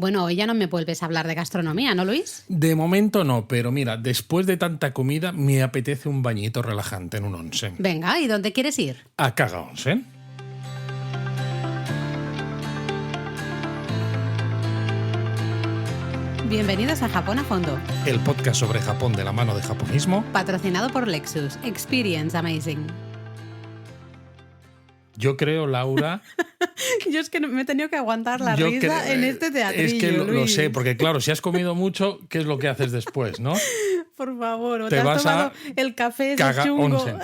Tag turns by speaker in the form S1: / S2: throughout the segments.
S1: Bueno, hoy ya no me vuelves a hablar de gastronomía, ¿no, Luis?
S2: De momento no, pero mira, después de tanta comida me apetece un bañito relajante en un onsen.
S1: Venga, ¿y dónde quieres ir?
S2: A Kaga Onsen.
S1: Bienvenidos a Japón a Fondo,
S2: El podcast sobre Japón de la mano de Japonismo.
S1: patrocinado por Lexus. Experience Amazing.
S2: Yo creo, Laura...
S1: Yo es que me he tenido que aguantar la risa en este teatrillo,
S2: Es que lo
S1: Luis.
S2: sé, porque claro, si has comido mucho, ¿qué es lo que haces después, no?
S1: Por favor, o
S2: Te
S1: te has
S2: vas a
S1: tomado el café ese
S2: Kaga
S1: chungo
S2: Onsen.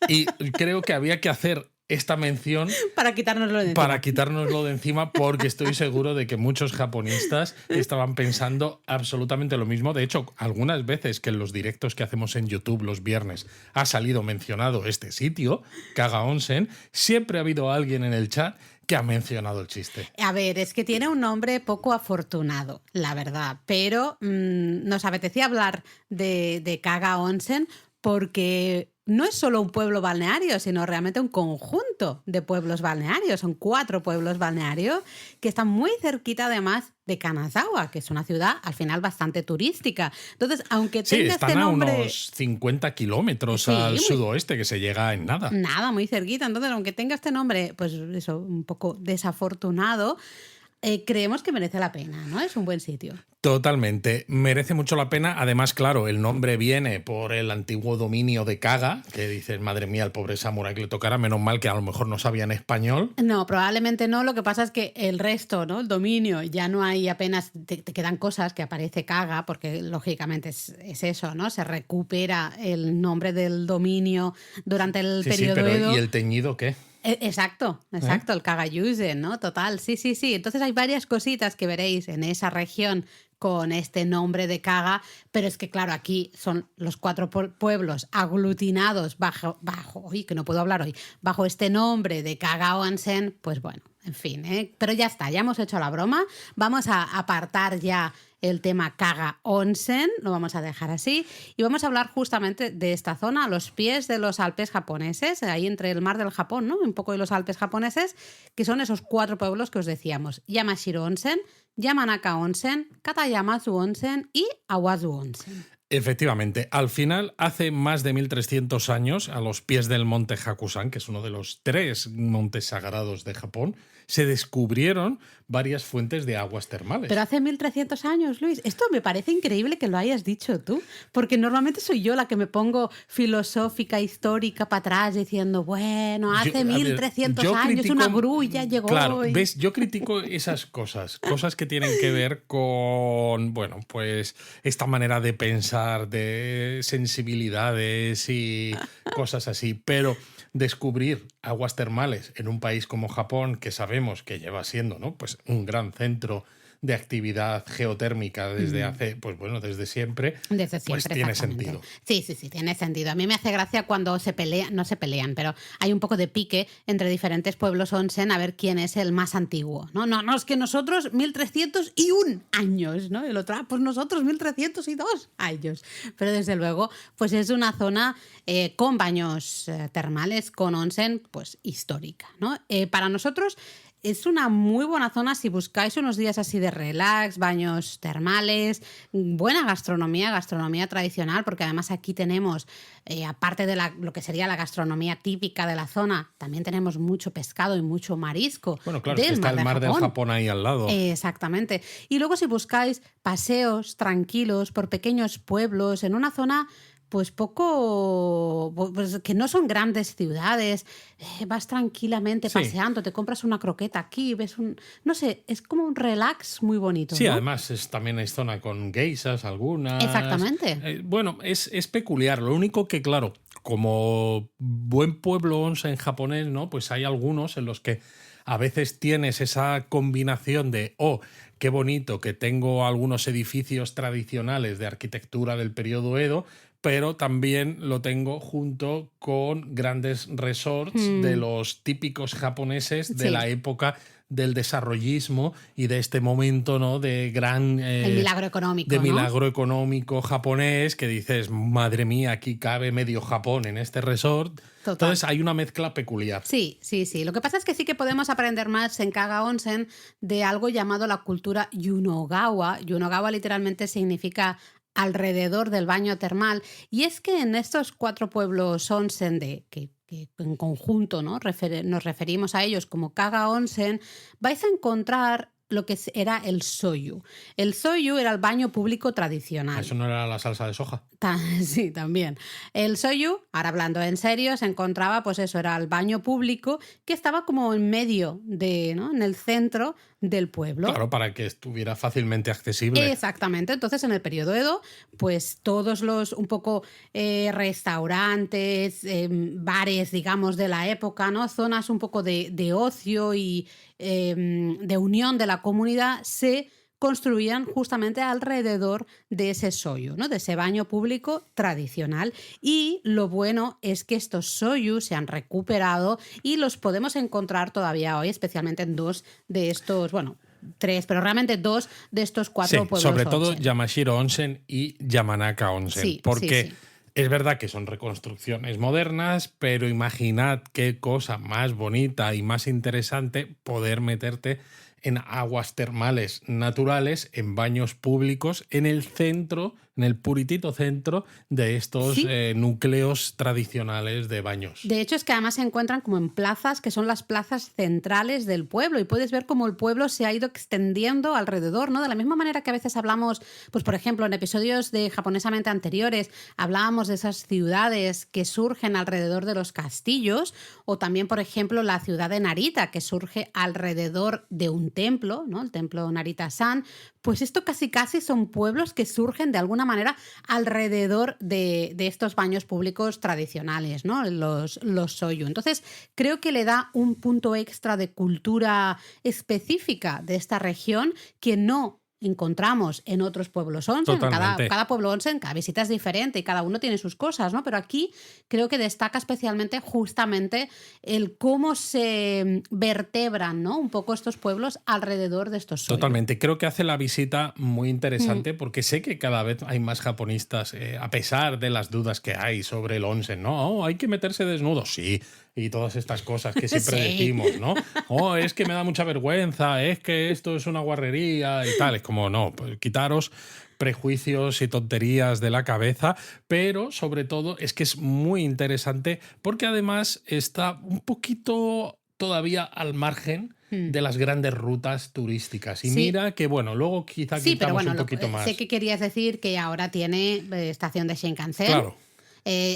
S2: Y creo que había que hacer esta mención
S1: para quitárnoslo de encima.
S2: para quitárnoslo de encima, porque estoy seguro de que muchos japonistas estaban pensando absolutamente lo mismo. De hecho, algunas veces que en los directos que hacemos en YouTube los viernes ha salido mencionado este sitio, Kaga Onsen, siempre ha habido alguien en el chat que ha mencionado el chiste.
S1: A ver, es que tiene un nombre poco afortunado, la verdad, pero nos apetecía hablar de Kaga Onsen porque no es solo un pueblo balneario, sino realmente un conjunto de pueblos balnearios. Son 4 pueblos balnearios que están muy cerquita además de Kanazawa, que es una ciudad al final bastante turística. Entonces, aunque
S2: Sí,
S1: tenga
S2: están
S1: este nombre...
S2: a unos 50 kilómetros
S1: Sí,
S2: al
S1: muy-
S2: sudoeste, que se llega en nada.
S1: Nada, muy cerquita. Entonces, aunque tenga este nombre, pues eso, un poco desafortunado, creemos que merece la pena, ¿no? Es un buen sitio.
S2: Totalmente, merece mucho la pena. Además, claro, el nombre viene por el antiguo dominio de Kaga, que dices, madre mía, el pobre samurái que le tocara, menos mal que a lo mejor no sabía en español.
S1: No, probablemente no. Lo que pasa es que el resto, ¿no? El dominio, ya no hay apenas, te quedan cosas que aparece Kaga, porque lógicamente es eso, ¿no? Se recupera el nombre del dominio durante el
S2: Sí,
S1: periodo
S2: pero
S1: Edo.
S2: ¿y el teñido qué?
S1: Exacto, el Kagayusen, ¿no? Total, sí. Entonces hay varias cositas que veréis en esa región con este nombre de Kaga, pero es que claro, aquí son los 4 pueblos aglutinados bajo, uy, que no puedo hablar hoy, bajo este nombre de Kaga Onsen, pues bueno, en fin, ¿eh? Pero ya está, ya hemos hecho la broma, vamos a apartar ya el tema Kaga Onsen, lo vamos a dejar así, y vamos a hablar justamente de esta zona, a los pies de los Alpes japoneses, ahí entre el mar del Japón, ¿no? Un poco de los Alpes japoneses, que son esos 4 pueblos que os decíamos, Yamashiro Onsen, Yamanaka Onsen, Katayamazu Onsen y Awazu Onsen.
S2: Efectivamente, al final, hace más de 1300 años, a los pies del monte Hakusan, que es uno de los 3 montes sagrados de Japón, se descubrieron varias fuentes de aguas termales.
S1: Pero hace 1300 años, Luis. Esto me parece increíble que lo hayas dicho tú, porque normalmente soy yo la que me pongo filosófica, histórica para atrás diciendo, bueno, hace 1300 años una grulla llegó.
S2: Claro, ves, yo critico esas cosas que tienen que ver con, bueno, pues esta manera de pensar, de sensibilidades y cosas así, pero descubrir aguas termales en un país como Japón, que sabemos que lleva siendo, ¿no? Pues un gran centro de actividad geotérmica desde hace, pues bueno, desde siempre,
S1: Desde siempre,
S2: pues tiene
S1: exactamente.
S2: sentido.
S1: Sí, tiene sentido. A mí me hace gracia cuando se pelean, no se pelean, pero hay un poco de pique entre diferentes pueblos onsen a ver quién es el más antiguo. No, es que nosotros 1301 años, ¿no? El otro, pues nosotros 1302 años. Pero desde luego, pues es una zona con baños termales, con onsen, pues histórica, ¿no? Para nosotros es una muy buena zona si buscáis unos días así de relax, baños termales, buena gastronomía tradicional, porque además aquí tenemos, aparte de lo que sería la gastronomía típica de la zona, también tenemos mucho pescado y mucho marisco.
S2: Bueno, claro, es que está el mar del Japón ahí al lado.
S1: Exactamente. Y luego si buscáis paseos tranquilos por pequeños pueblos en una zona pues poco, pues que no son grandes ciudades, vas tranquilamente paseando, te compras una croqueta aquí, ves no sé, es como un relax muy bonito.
S2: Sí,
S1: ¿no?
S2: además también es zona con geishas algunas.
S1: Exactamente.
S2: Bueno, es peculiar. Lo único que, claro, como buen pueblo onsen japonés, ¿no? Pues hay algunos en los que a veces tienes esa combinación de, oh, qué bonito que tengo algunos edificios tradicionales de arquitectura del periodo Edo, pero también lo tengo junto con grandes resorts de los típicos japoneses de la época del desarrollismo y de este momento, ¿no? De gran...
S1: el milagro económico,
S2: de
S1: ¿no?
S2: milagro económico japonés, que dices, madre mía, aquí cabe medio Japón en este resort.
S1: Total.
S2: Entonces hay una mezcla peculiar.
S1: Sí, sí, sí. Lo que pasa es que sí que podemos aprender más en Kaga Onsen de algo llamado la cultura Yunogawa. Yunogawa literalmente significa alrededor del baño termal. Y es que en estos 4 pueblos onsen que en conjunto, ¿no? Nos referimos a ellos como Kaga Onsen, vais a encontrar lo que era el soyu. El soyu era el baño público tradicional.
S2: ¿Eso no era la salsa de soja?
S1: Sí, también. El soyu, ahora hablando en serio, se encontraba, pues eso, era el baño público que estaba como en medio ¿no? En el centro del pueblo.
S2: Claro, para que estuviera fácilmente accesible.
S1: Exactamente. Entonces, en el periodo Edo, pues todos los un poco restaurantes, bares, digamos, de la época, ¿no? Zonas un poco de ocio y de unión de la comunidad se construían justamente alrededor de ese soyu, ¿no? De ese baño público tradicional. Y lo bueno es que estos soyu se han recuperado y los podemos encontrar todavía hoy, especialmente en 2 de estos, bueno, 3, pero realmente 2 de estos 4 pueblos
S2: sobre todo
S1: onsen.
S2: Yamashiro Onsen y Yamanaka Onsen.
S1: Sí,
S2: porque
S1: sí.
S2: es verdad que son reconstrucciones modernas, pero imaginad qué cosa más bonita y más interesante poder meterte en aguas termales naturales, en baños públicos, en el centro, en el puritito centro de estos núcleos tradicionales de baños.
S1: De hecho, es que además se encuentran como en plazas, que son las plazas centrales del pueblo, y puedes ver cómo el pueblo se ha ido extendiendo alrededor, ¿no? De la misma manera que a veces hablamos, pues por ejemplo, en episodios de japonesamente anteriores, hablábamos de esas ciudades que surgen alrededor de los castillos, o también, por ejemplo, la ciudad de Narita, que surge alrededor de un templo, ¿no? El templo Narita-san. Pues esto casi son pueblos que surgen de alguna manera alrededor de estos baños públicos tradicionales, ¿no? Los soyu. Entonces, creo que le da un punto extra de cultura específica de esta región que no encontramos en otros pueblos onsen. Cada pueblo onsen, cada visita es diferente y cada uno tiene sus cosas, ¿no? Pero aquí creo que destaca especialmente justamente el cómo se vertebran, ¿no? Un poco estos pueblos alrededor de estos soyu.
S2: Totalmente. Creo que hace la visita muy interesante porque sé que cada vez hay más japonistas, a pesar de las dudas que hay sobre el onsen, ¿no? Oh, hay que meterse desnudo. Sí. Y todas estas cosas que siempre decimos, ¿no? Oh, es que me da mucha vergüenza, es que esto es una guarrería y tal. Es como, no, pues quitaros prejuicios y tonterías de la cabeza, pero sobre todo es que es muy interesante porque además está un poquito todavía al margen de las grandes rutas turísticas. Y mira que, bueno, luego quizá quitamos un poquito más.
S1: Sé que querías decir que ahora tiene estación de Shinkansen.
S2: Claro.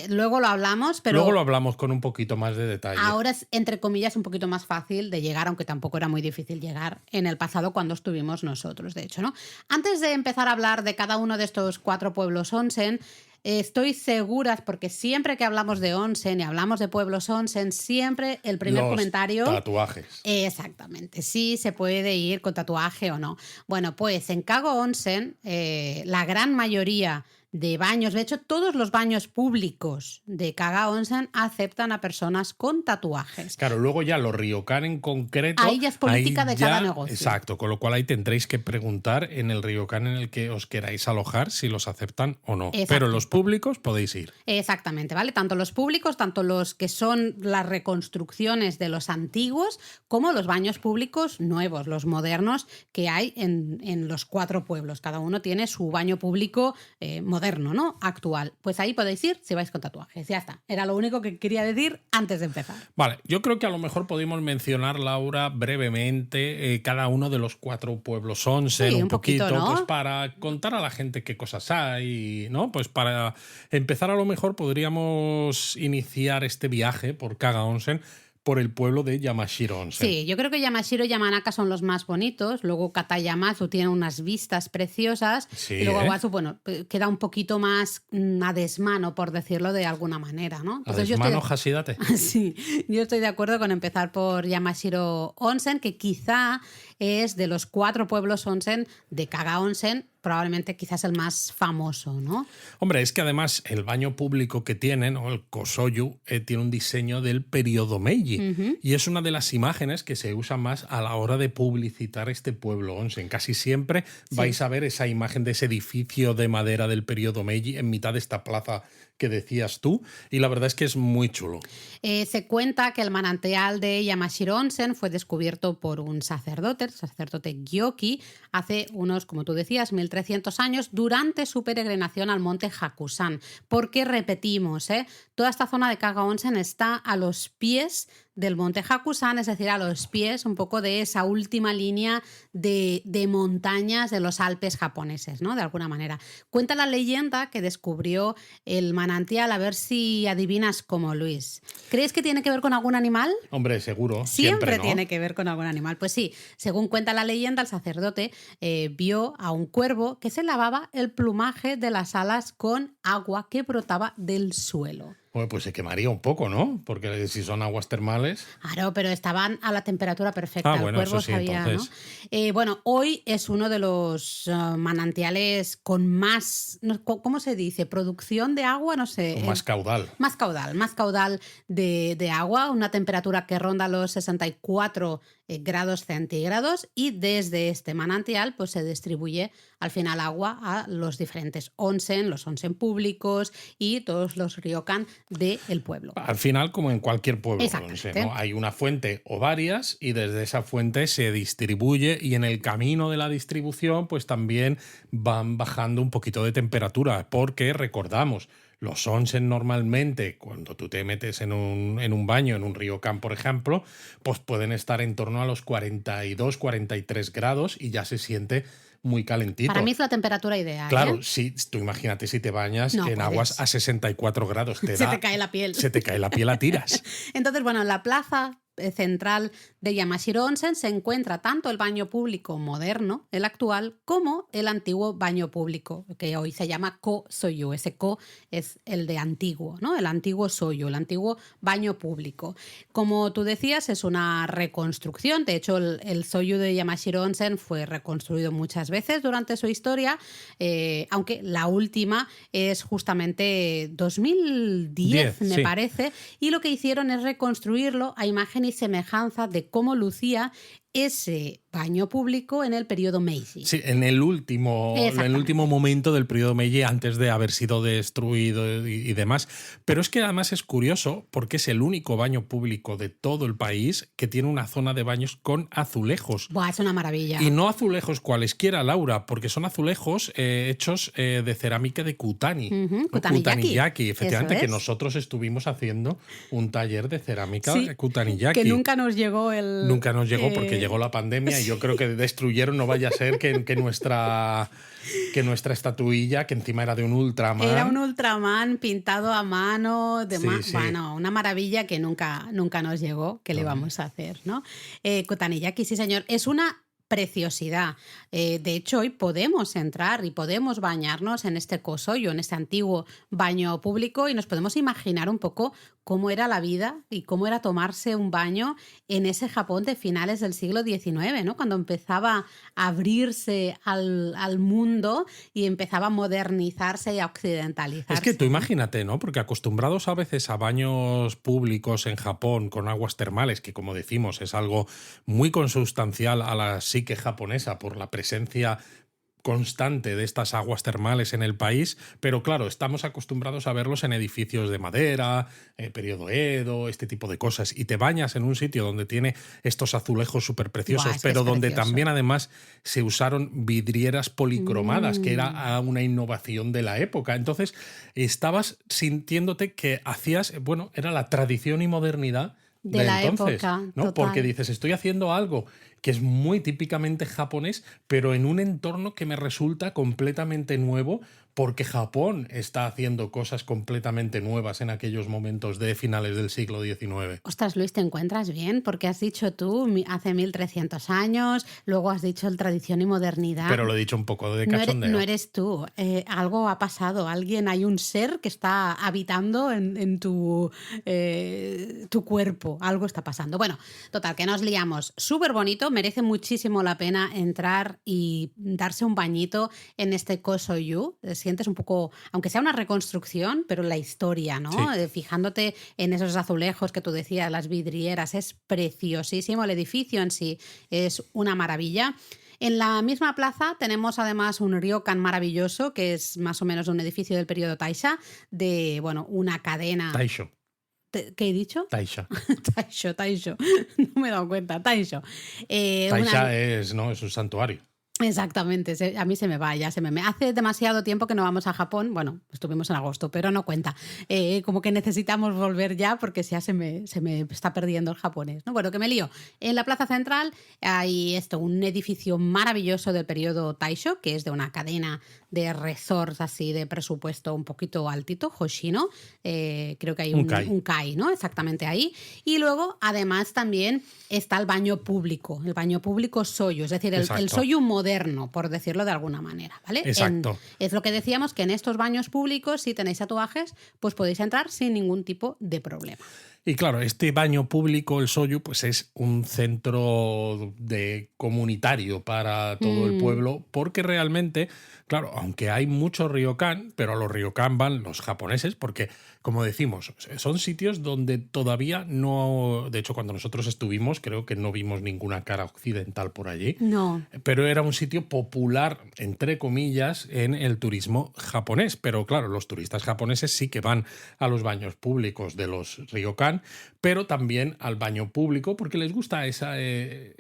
S1: Luego lo hablamos, pero...
S2: Luego lo hablamos con un poquito más de detalle.
S1: Ahora es, entre comillas, un poquito más fácil de llegar, aunque tampoco era muy difícil llegar en el pasado cuando estuvimos nosotros, de hecho, ¿no? Antes de empezar a hablar de cada uno de estos 4 pueblos onsen, estoy segura, porque siempre que hablamos de onsen y hablamos de pueblos onsen, siempre el primer comentario...
S2: tatuajes.
S1: Exactamente, sí se puede ir con tatuaje o no. Bueno, pues en Kago Onsen, la gran mayoría de baños, de hecho todos los baños públicos de Kaga Onsen aceptan a personas con tatuajes.
S2: Claro, luego ya los ryokan en concreto...
S1: Ahí ya es política de cada negocio.
S2: Exacto, con lo cual ahí tendréis que preguntar en el ryokan en el que os queráis alojar si los aceptan o no.
S1: Exacto.
S2: Pero los públicos podéis ir.
S1: Exactamente, ¿vale? Tanto los públicos, tanto los que son las reconstrucciones de los antiguos, como los baños públicos nuevos, los modernos que hay en los 4 pueblos. Cada uno tiene su baño público moderno, ¿no? Actual. Pues ahí podéis ir si vais con tatuajes. Ya está. Era lo único que quería decir antes de empezar.
S2: Vale, yo creo que a lo mejor podemos mencionar, Laura, brevemente cada uno de los 4 pueblos onsen,
S1: sí,
S2: un poquito,
S1: ¿no?
S2: Pues para contar a la gente qué cosas hay, ¿no? Pues para empezar, a lo mejor podríamos iniciar este viaje por Kaga Onsen por el pueblo de Yamashiro Onsen.
S1: Sí, yo creo que Yamashiro y Yamanaka son los más bonitos. Luego Katayamazu tiene unas vistas preciosas.
S2: Sí,
S1: y luego Awazu, bueno, queda un poquito más a desmano, por decirlo de alguna manera, ¿no?
S2: Entonces, ¿a desmano, Hashidate?
S1: Sí, yo estoy de acuerdo con empezar por Yamashiro Onsen, que quizá es de los 4 pueblos onsen de Kaga Onsen, probablemente quizás el más famoso, ¿no?
S2: Hombre, es que además el baño público que tienen, o el Kosoyu, tiene un diseño del periodo Meiji. Y es una de las imágenes que se usa más a la hora de publicitar este pueblo onsen. Casi siempre vais a ver esa imagen de ese edificio de madera del periodo Meiji en mitad de esta plaza que decías tú, y la verdad es que es muy chulo.
S1: Se cuenta que el manantial de Yamashiro Onsen fue descubierto por un sacerdote, el sacerdote Gyoki, hace unos, como tú decías, 1300 años, durante su peregrinación al monte Hakusan. Porque repetimos, toda esta zona de Kaga Onsen está a los pies del monte Hakusan, es decir, a los pies un poco de esa última línea de montañas de los Alpes japoneses, ¿no? De alguna manera. Cuenta la leyenda que descubrió el manantial, a ver si adivinas cómo, Luis. ¿Crees que tiene que ver con algún animal?
S2: Hombre, seguro.
S1: Siempre
S2: ¿no?
S1: Tiene que ver con algún animal. Pues sí, según cuenta la leyenda, el sacerdote vio a un cuervo que se lavaba el plumaje de las alas con agua que brotaba del suelo.
S2: Bueno, pues se quemaría un poco, ¿no? Porque si son aguas termales...
S1: Claro, pero estaban a la temperatura perfecta.
S2: Bueno,
S1: el cuervo
S2: eso sí,
S1: sabía,
S2: entonces...
S1: ¿no? Bueno, hoy es uno de los manantiales con más, ¿cómo se dice? ¿Producción de agua? No sé.
S2: Con más caudal.
S1: Más caudal de agua, una temperatura que ronda los 64 grados centígrados, y desde este manantial pues se distribuye al final agua a los diferentes onsen, los onsen públicos y todos los ryokan del pueblo.
S2: Al final, como en cualquier pueblo onsen, ¿no? Hay una fuente o varias, y desde esa fuente se distribuye, y en el camino de la distribución pues también van bajando un poquito de temperatura, porque recordamos, los onsen normalmente, cuando tú te metes en un baño, en un ryokan, por ejemplo, pues pueden estar en torno a los 42, 43 grados y ya se siente muy calentito.
S1: Para mí es la temperatura ideal.
S2: Claro, si tú imagínate si te bañas en aguas a 64 grados. Se
S1: te cae la piel.
S2: Se te cae la piel a tiras.
S1: Entonces, bueno, en la plaza central de Yamashiro Onsen se encuentra tanto el baño público moderno, el actual, como el antiguo baño público, que hoy se llama Ko-Soyu. Ese Ko es el de antiguo, ¿no? El antiguo Soyu, el antiguo baño público. Como tú decías, es una reconstrucción. De hecho, el Soyu de Yamashiro Onsen fue reconstruido muchas veces durante su historia, aunque la última es justamente 2010, me parece, y lo que hicieron es reconstruirlo a imagen y semejanza de cómo lucía ese baño público en el periodo Meiji.
S2: Sí, en el último momento del periodo Meiji, antes de haber sido destruido y demás. Pero es que además es curioso porque es el único baño público de todo el país que tiene una zona de baños con azulejos.
S1: Buah, es una maravilla.
S2: Y no azulejos cualesquiera, Laura, porque son azulejos hechos de cerámica de Kutani. Kutaniyaki, efectivamente, que nosotros estuvimos haciendo un taller de cerámica Kutaniyaki.
S1: Que nunca nos llegó
S2: Nunca nos llegó porque llegó la pandemia y yo creo que destruyeron, no vaya a ser que nuestra estatuilla, que encima era de un Ultraman.
S1: Era un Ultraman pintado a mano, bueno, una maravilla que nunca nos llegó. ¿Qué le vamos a hacer, no? Kutaniyaki, sí señor, es una preciosidad. De hecho, hoy podemos entrar y podemos bañarnos en este Ko-Soyu, en este antiguo baño público, y nos podemos imaginar un poco cómo era la vida y cómo era tomarse un baño en ese Japón de finales del siglo XIX, ¿no? Cuando empezaba a abrirse al mundo y empezaba a modernizarse y a occidentalizarse.
S2: Es que tú imagínate, ¿no? Porque acostumbrados a veces a baños públicos en Japón con aguas termales, que como decimos es algo muy consustancial a la psique japonesa por la presencia constante de estas aguas termales en el país, pero claro, estamos acostumbrados a verlos en edificios de madera, periodo Edo, este tipo de cosas, y te bañas en un sitio donde tiene estos azulejos súper preciosos, pero donde también además se usaron vidrieras policromadas, que era una innovación de la época. Entonces estabas sintiéndote que hacías, bueno, era la tradición y modernidad de la época, ¿no?
S1: Total.
S2: Porque dices, estoy haciendo algo que es muy típicamente japonés, pero en un entorno que me resulta completamente nuevo, porque Japón está haciendo cosas completamente nuevas en aquellos momentos de finales del siglo XIX.
S1: Ostras, Luis, ¿te encuentras bien? Porque has dicho tú hace 1300 años, luego has dicho el tradición y modernidad.
S2: Pero lo he dicho un poco de cachondeo.
S1: No eres tú. Algo ha pasado. Hay un ser que está habitando en tu cuerpo. Algo está pasando. Bueno, total, que nos liamos. Súper bonito. bonito, merece muchísimo la pena entrar y darse un bañito en este Kosoyu. Sientes un poco, aunque sea una reconstrucción, pero la historia, ¿no?
S2: Sí,
S1: Fijándote en esos azulejos que tú decías, las vidrieras, es preciosísimo. El edificio en sí es una maravilla. En la misma plaza tenemos además un ryokan maravilloso, que es más o menos un edificio del periodo Taisha, de, bueno, una cadena.
S2: Taisho,
S1: ¿Qué he dicho?
S2: Taisha.
S1: Taisho. No me he dado cuenta. Taisho.
S2: Taisha es, ¿no? Es un santuario.
S1: Exactamente, a mí se me va, ya se me... Hace demasiado tiempo que no vamos a Japón, bueno, estuvimos en agosto, pero no cuenta. Como que necesitamos volver ya porque ya se me está perdiendo el japonés, ¿no? Bueno, que me lío. En la plaza central hay un edificio maravilloso del periodo Taisho, que es de una cadena de resorts así de presupuesto un poquito altito, Hoshino. Creo que hay un kai, ¿no? Exactamente ahí. Y luego, además, también está el baño público Soyu, es decir, el Soyu moderno, por decirlo de alguna manera, ¿vale?
S2: Exacto.
S1: Es lo que decíamos, que en estos baños públicos, si tenéis tatuajes, pues podéis entrar sin ningún tipo de problema.
S2: Y claro, este baño público, el Soyu, pues es un centro comunitario para todo el pueblo, porque realmente, claro, aunque hay muchos ryokan, pero a los ryokan van los japoneses, porque, como decimos, son sitios donde todavía no... De hecho, cuando nosotros estuvimos, creo que no vimos ninguna cara occidental por allí.
S1: No.
S2: Pero era un sitio popular, entre comillas, en el turismo japonés. Pero claro, los turistas japoneses sí que van a los baños públicos de los ryokan, pero también al baño público porque les gusta ese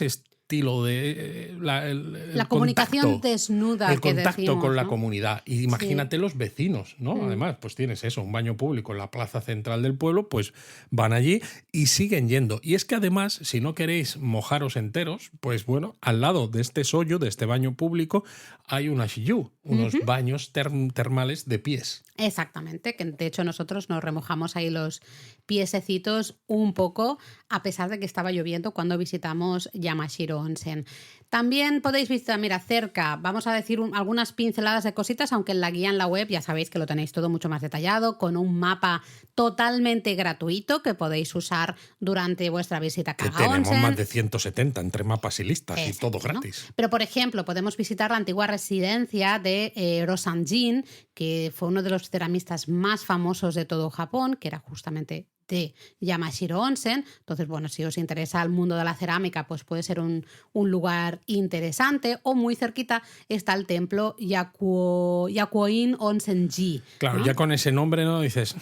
S2: estilo de
S1: la comunicación
S2: contacto,
S1: desnuda,
S2: el
S1: que
S2: contacto
S1: decimos,
S2: con la
S1: ¿no?
S2: comunidad. Y imagínate los vecinos, ¿no? Además, pues tienes eso, un baño público en la plaza central del pueblo, pues van allí y siguen yendo. Y es que además, si no queréis mojaros enteros, pues bueno, al lado de este soyo, de este baño público, hay una shiyu, unos baños termales de pies.
S1: Exactamente, que de hecho nosotros nos remojamos ahí los piececitos un poco, a pesar de que estaba lloviendo cuando visitamos Yamashiro Onsen. También podéis visitar, mira, cerca, vamos a decir algunas pinceladas de cositas, aunque en la guía en la web ya sabéis que lo tenéis todo mucho más detallado, con un mapa totalmente gratuito que podéis usar durante vuestra visita a
S2: Que
S1: Kaga
S2: tenemos
S1: Onsen.
S2: más de 170 entre mapas y listas.
S1: Exacto,
S2: y todo gratis.
S1: ¿no? Pero, por ejemplo, podemos visitar la antigua residencia de Rosanjin, que fue uno de los ceramistas más famosos de todo Japón, que era justamente de Yamashiro Onsen. Entonces, bueno, si os interesa el mundo de la cerámica, pues puede ser un lugar interesante. O muy cerquita está el templo Yakuoin Onsenji.
S2: Claro,
S1: ¿no?
S2: ya con ese nombre, ¿no? Dices,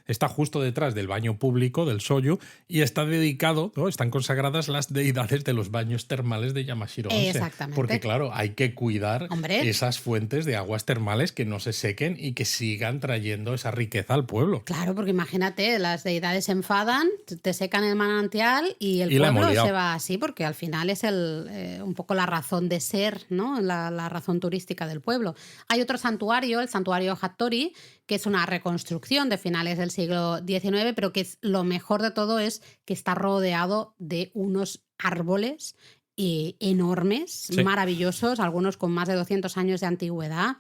S2: está justo detrás del baño público, del Soyu, y está dedicado, ¿no? Están consagradas las deidades de los baños termales de Yamashiro Onsen.
S1: Exactamente.
S2: Porque, claro, hay que cuidar esas fuentes de aguas termales que no se sequen y que sigan trayendo esa riqueza al pueblo.
S1: Claro, porque imagínate, las deidades se enfadan, te secan el manantial y el
S2: la
S1: pueblo
S2: hemos liado.
S1: se va así, porque al final es un poco la razón de ser, ¿no? La razón turística del pueblo. Hay otro santuario, el santuario Hattori, que es una reconstrucción de finales del siglo XIX, pero que lo mejor de todo es que está rodeado de unos árboles enormes, maravillosos, algunos con más de 200 años de antigüedad,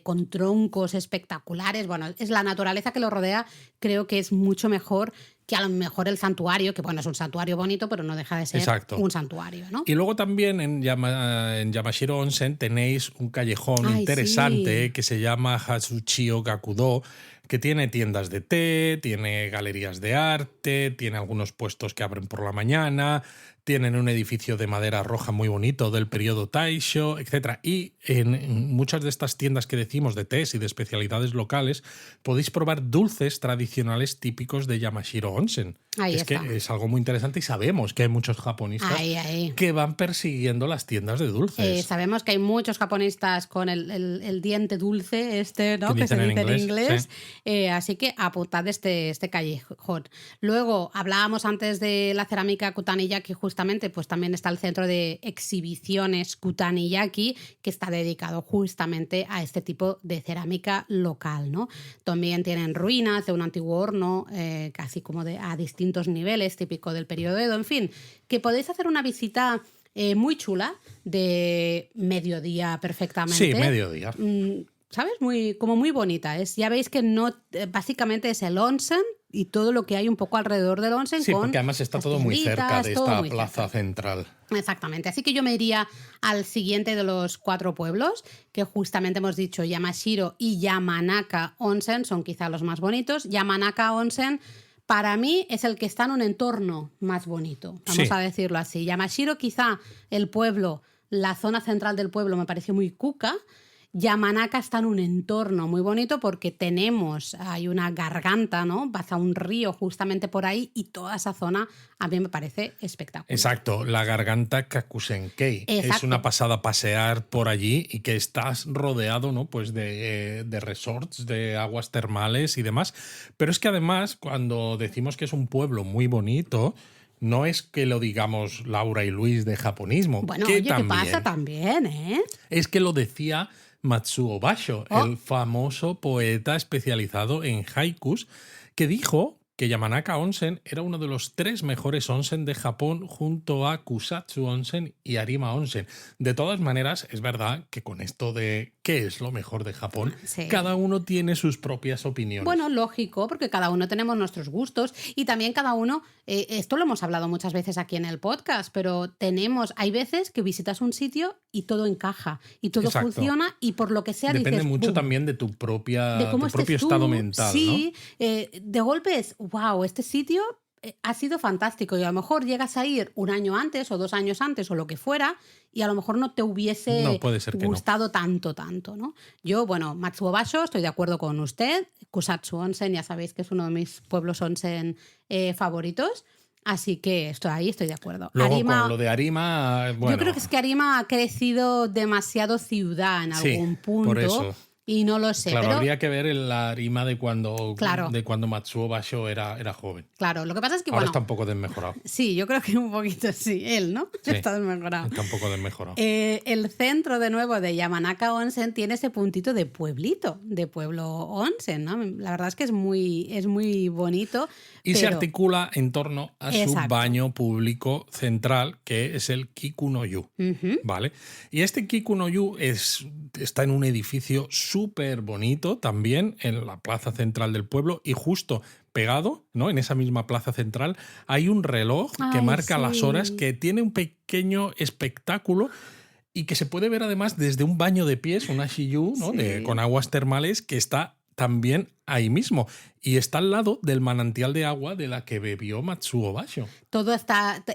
S1: con troncos espectaculares. Bueno, es la naturaleza que lo rodea, creo que es mucho mejor que a lo mejor el santuario, que bueno, es un santuario bonito, pero no deja de ser un santuario, ¿no?
S2: Y luego también en Yamashiro Onsen tenéis un callejón interesante que se llama Hatsuchiyo Gakudo, que tiene tiendas de té, tiene galerías de arte, tiene algunos puestos que abren por la mañana, tienen un edificio de madera roja muy bonito del periodo Taisho, etc. Y en muchas de estas tiendas que decimos de tés y de especialidades locales podéis probar dulces tradicionales típicos de Yamashiro Onsen. Que es algo muy interesante y sabemos que hay muchos japonistas que van persiguiendo las tiendas de dulces.
S1: Sabemos que hay muchos japonistas con el diente dulce, ¿no?
S2: Que
S1: se dice en inglés.
S2: Sí.
S1: Así que apuntad este callejón. Luego, hablábamos antes de la cerámica Kutaniyaki, justamente, pues también está el centro de exhibiciones Kutaniyaki, que está dedicado justamente a este tipo de cerámica local, ¿no? También tienen ruinas de un antiguo horno, casi como a distintos niveles, típico del periodo Edo. En fin, que podéis hacer una visita muy chula de mediodía perfectamente.
S2: Sí, mediodía.
S1: ¿Sabes? Como muy bonita. Ya veis que no, básicamente es el onsen y todo lo que hay un poco alrededor del onsen.
S2: Sí,
S1: con
S2: porque además está
S1: las
S2: todo muy cerca de
S1: todo
S2: esta
S1: muy
S2: plaza
S1: cerca.
S2: central.
S1: Exactamente, así que yo me iría al siguiente de los 4 pueblos, que justamente hemos dicho Yamashiro y Yamanaka Onsen, son quizá los más bonitos. Yamanaka Onsen para mí es el que está en un entorno más bonito, vamos
S2: Sí.
S1: a decirlo así. Yamashiro quizá el pueblo, la zona central del pueblo me pareció muy cuca. Yamanaka está en un entorno muy bonito porque hay una garganta, ¿no? Pasa un río justamente por ahí y toda esa zona a mí me parece espectacular.
S2: Exacto, la garganta Kakusenkei. Es
S1: Exacto.
S2: una pasada pasear por allí y que estás rodeado, ¿no? Pues de resorts, de aguas termales y demás. Pero es que además, cuando decimos que es un pueblo muy bonito, no es que lo digamos Laura y Luis de japonismo.
S1: Bueno,
S2: que
S1: oye, ¿qué
S2: también
S1: pasa también, eh?
S2: es que lo decía Matsuo Basho,
S1: Oh.
S2: el famoso poeta especializado en haikus, que dijo que Yamanaka Onsen era uno de los 3 mejores onsen de Japón junto a Kusatsu Onsen y Arima Onsen. De todas maneras, es verdad que con esto de qué es lo mejor de Japón,
S1: Sí.
S2: cada uno tiene sus propias opiniones.
S1: Bueno, lógico, porque cada uno tenemos nuestros gustos y también cada uno, esto lo hemos hablado muchas veces aquí en el podcast, pero hay veces que visitas un sitio y todo encaja y todo
S2: Exacto.
S1: funciona y por lo que sea
S2: Depende
S1: dices,
S2: mucho
S1: ¡pum!
S2: también de tu
S1: De
S2: propio
S1: cómo estés tú,
S2: estado mental,
S1: sí,
S2: ¿no?
S1: de golpe es, wow, este sitio ha sido fantástico y a lo mejor llegas a ir un año antes o 2 años antes o lo que fuera y a lo mejor no te hubiese
S2: No, puede ser que no.
S1: gustado tanto, ¿no? Yo, bueno, Matsuo Basho, estoy de acuerdo con usted. Kusatsu Onsen, ya sabéis que es uno de mis pueblos onsen favoritos. Así que estoy de acuerdo.
S2: Luego
S1: Arima,
S2: con lo de Arima, bueno,
S1: yo creo que es que Arima ha crecido demasiado ciudad en
S2: sí,
S1: algún
S2: por
S1: punto
S2: eso.
S1: y no lo sé.
S2: Claro,
S1: pero
S2: habría que ver la Arima de cuando
S1: Claro.
S2: Matsuo Basho era joven.
S1: Claro, lo que pasa es que,
S2: Ahora
S1: bueno,
S2: está un poco desmejorado.
S1: sí, yo creo que un poquito sí, él, ¿no?
S2: Sí.
S1: Está desmejorado.
S2: Está un poco desmejorado.
S1: El centro de nuevo de Yamanaka Onsen tiene ese puntito de pueblito, de pueblo onsen, ¿no? La verdad es que es muy bonito.
S2: Y se
S1: pero-
S2: articula en torno a su
S1: Exacto.
S2: baño público central, que es el Kiku-no-yu.
S1: Ujú.
S2: ¿Vale? Y este Kiku-no-yu está en un edificio súper bonito también, en la plaza central del pueblo, y justo pegado, ¿no? En esa misma plaza central, hay un reloj que
S1: Ay,
S2: marca las horas,
S1: sí.
S2: que tiene un pequeño espectáculo y que se puede ver además desde un baño de pies, una shiyu, ¿no?
S1: Sí.
S2: Con aguas termales, que está también ahí mismo. Y está al lado del manantial de agua de la que bebió Matsuo Basho.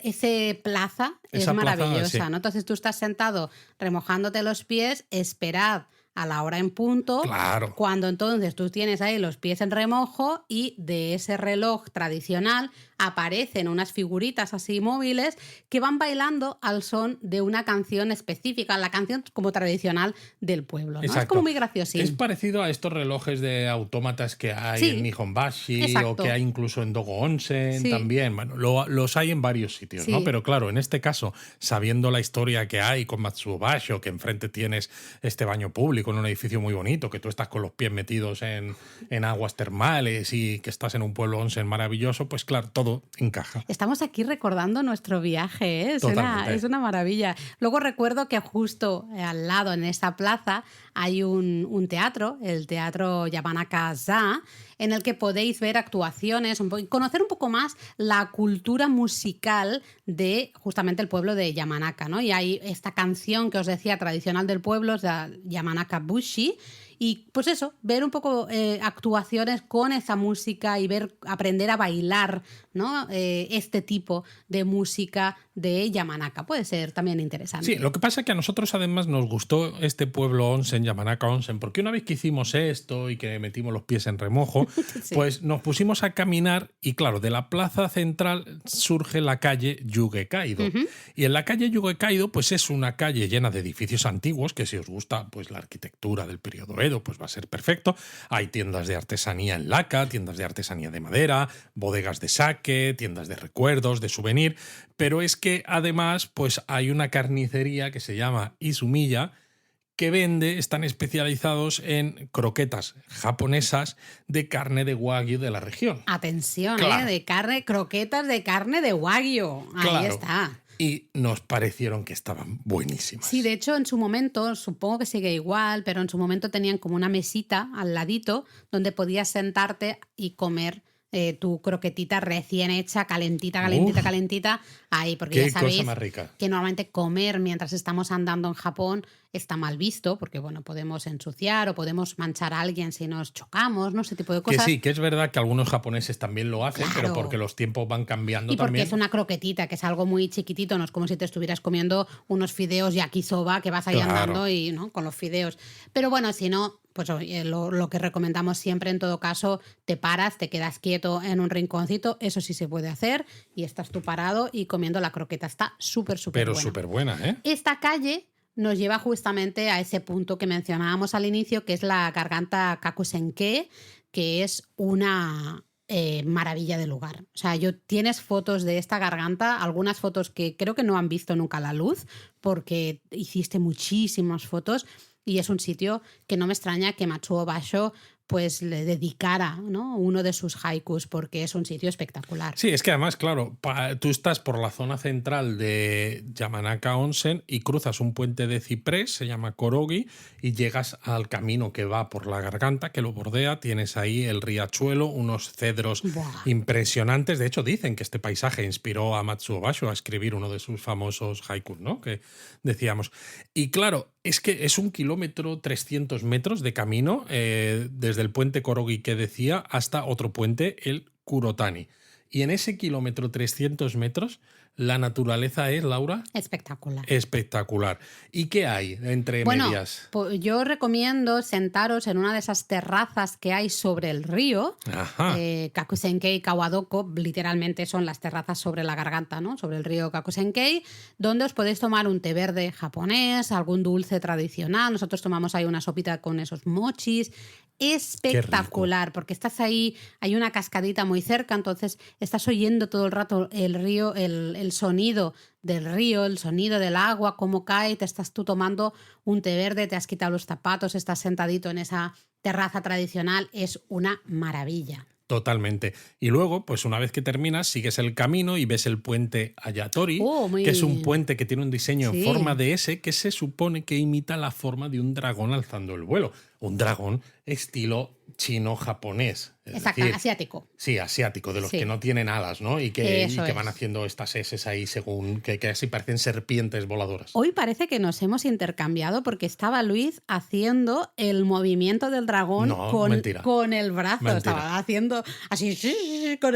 S1: Ese plaza es
S2: Esa plaza,
S1: maravillosa,
S2: sí.
S1: ¿no? Entonces tú estás sentado remojándote los pies, esperad a la hora en punto,
S2: Claro.
S1: cuando entonces tú tienes ahí los pies en remojo y de ese reloj tradicional aparecen unas figuritas así móviles que van bailando al son de una canción específica, la canción como tradicional del pueblo, ¿no? Es
S2: Exacto.
S1: como muy graciosín.
S2: Es parecido a estos relojes de autómatas que hay
S1: Sí.
S2: en Nihonbashi
S1: Exacto.
S2: o que hay incluso en Dogo Onsen
S1: Sí.
S2: también. Bueno, los hay en varios sitios,
S1: Sí.
S2: ¿no? Pero claro, en este caso, sabiendo la historia que hay con Matsuo Basho, que enfrente tienes este baño público en un edificio muy bonito, que tú estás con los pies metidos en aguas termales y que estás en un pueblo onsen maravilloso, pues claro, todo encaja.
S1: Estamos aquí recordando nuestro viaje, ¿eh?
S2: Totalmente.
S1: Es una maravilla. Luego recuerdo que justo al lado, en esta plaza, hay un teatro, el Teatro Yamanaka-za, en el que podéis ver actuaciones, conocer un poco más la cultura musical de justamente el pueblo de Yamanaka, ¿no? Y hay esta canción que os decía tradicional del pueblo, es la Yamanaka Bushi. Y pues eso, ver un poco actuaciones con esa música y aprender a bailar, ¿no? Este tipo de música de Yamanaka. Puede ser también interesante.
S2: Sí, lo que pasa es que a nosotros además nos gustó este pueblo onsen, Yamanaka Onsen, porque una vez que hicimos esto y que metimos los pies en remojo,
S1: Sí.
S2: pues nos pusimos a caminar y claro, de la plaza central surge la calle Yugekaido.
S1: Ujú.
S2: Y en la calle Yugekaido pues es una calle llena de edificios antiguos, que si os gusta pues la arquitectura del periodo Edo pues va a ser perfecto. Hay tiendas de artesanía en laca, tiendas de artesanía de madera, bodegas de sake, tiendas de recuerdos, de souvenir, pero es que además pues hay una carnicería que se llama Izumiya que están especializados en croquetas japonesas de carne de wagyu de la región.
S1: Atención,
S2: Claro.
S1: croquetas de carne de wagyu. Ahí
S2: Claro.
S1: está.
S2: Y nos parecieron que estaban buenísimas.
S1: Sí, de hecho, en su momento, supongo que sigue igual, pero en su momento tenían como una mesita al ladito donde podías sentarte y comer tu croquetita recién hecha, calentita,
S2: Uf,
S1: calentita, ahí, porque ya
S2: qué cosa
S1: sabéis
S2: más rica.
S1: que normalmente comer mientras estamos andando en Japón está mal visto, porque bueno, podemos ensuciar o podemos manchar a alguien si nos chocamos, ¿no? Ese tipo de
S2: Que
S1: cosas.
S2: sí, que es verdad que algunos japoneses también lo hacen, pero porque
S1: Claro.
S2: los tiempos van cambiando
S1: Y porque es
S2: también.
S1: una croquetita, que es algo muy chiquitito, no es como si te estuvieras comiendo unos fideos yakisoba que vas ahí
S2: Claro.
S1: andando y, ¿no? Con los fideos. Pero bueno, si no, pues oye, lo que recomendamos siempre en todo caso, te paras, te quedas quieto en un rinconcito, eso sí se puede hacer, y estás tú parado y comiendo la croqueta. Está súper, súper
S2: Pero
S1: buena.
S2: súper buena, ¿eh?
S1: Esta calle nos lleva justamente a ese punto que mencionábamos al inicio, que es la garganta Kakusenke, que es una maravilla de lugar. O sea, tienes fotos de esta garganta, algunas fotos que creo que no han visto nunca la luz, porque hiciste muchísimas fotos y es un sitio que no me extraña que Matsuo Basho pues le dedicara, ¿no? Uno de sus haikus, porque es un sitio espectacular.
S2: Sí, es que además, claro, tú estás por la zona central de Yamanaka Onsen y cruzas un puente de ciprés, se llama Korogi, y llegas al camino que va por la garganta, que lo bordea. Tienes ahí el riachuelo, unos cedros
S1: Buah.
S2: impresionantes. De hecho, dicen que este paisaje inspiró a Matsuo Basho a escribir uno de sus famosos haikus, ¿no? Que decíamos. Y claro, es que es 1 kilómetro 300 metros de camino desde el puente Korogi que decía hasta otro puente, el Kurotani. Y en ese 1 kilómetro 300 metros, la naturaleza es, Laura,
S1: Espectacular.
S2: espectacular. ¿Y qué hay entre
S1: Bueno,
S2: medias?
S1: yo recomiendo sentaros en una de esas terrazas que hay sobre el río.
S2: Ajá.
S1: Kakusenkei y Kawadoko literalmente son las terrazas sobre la garganta, ¿no? Sobre el río Kakusenkei, donde os podéis tomar un té verde japonés, algún dulce tradicional. Nosotros tomamos ahí una sopita con esos mochis. Espectacular, porque estás ahí, hay una cascadita muy cerca, entonces estás oyendo todo el rato el río, el sonido del río, el sonido del agua, cómo cae, te estás tú tomando un té verde, te has quitado los zapatos, estás sentadito en esa terraza tradicional, es una maravilla.
S2: Totalmente. Y luego, pues una vez que terminas, sigues el camino y ves el puente Ayatori,
S1: Oh,
S2: que es un
S1: muy...
S2: puente que tiene un diseño en forma
S1: Sí,
S2: de S que se supone que imita la forma de un dragón alzando el vuelo. Un dragón estilo chino-japonés. Es
S1: exacto,
S2: decir,
S1: asiático.
S2: sí, asiático, de los que
S1: Sí,
S2: no tienen alas, ¿no? Y
S1: eso
S2: que van
S1: es.
S2: haciendo estas S ahí según, que así parecen serpientes voladoras.
S1: Hoy parece que nos hemos intercambiado porque estaba Luis haciendo el movimiento del dragón
S2: No, mentira.
S1: con el brazo.
S2: Mentira.
S1: Estaba haciendo así con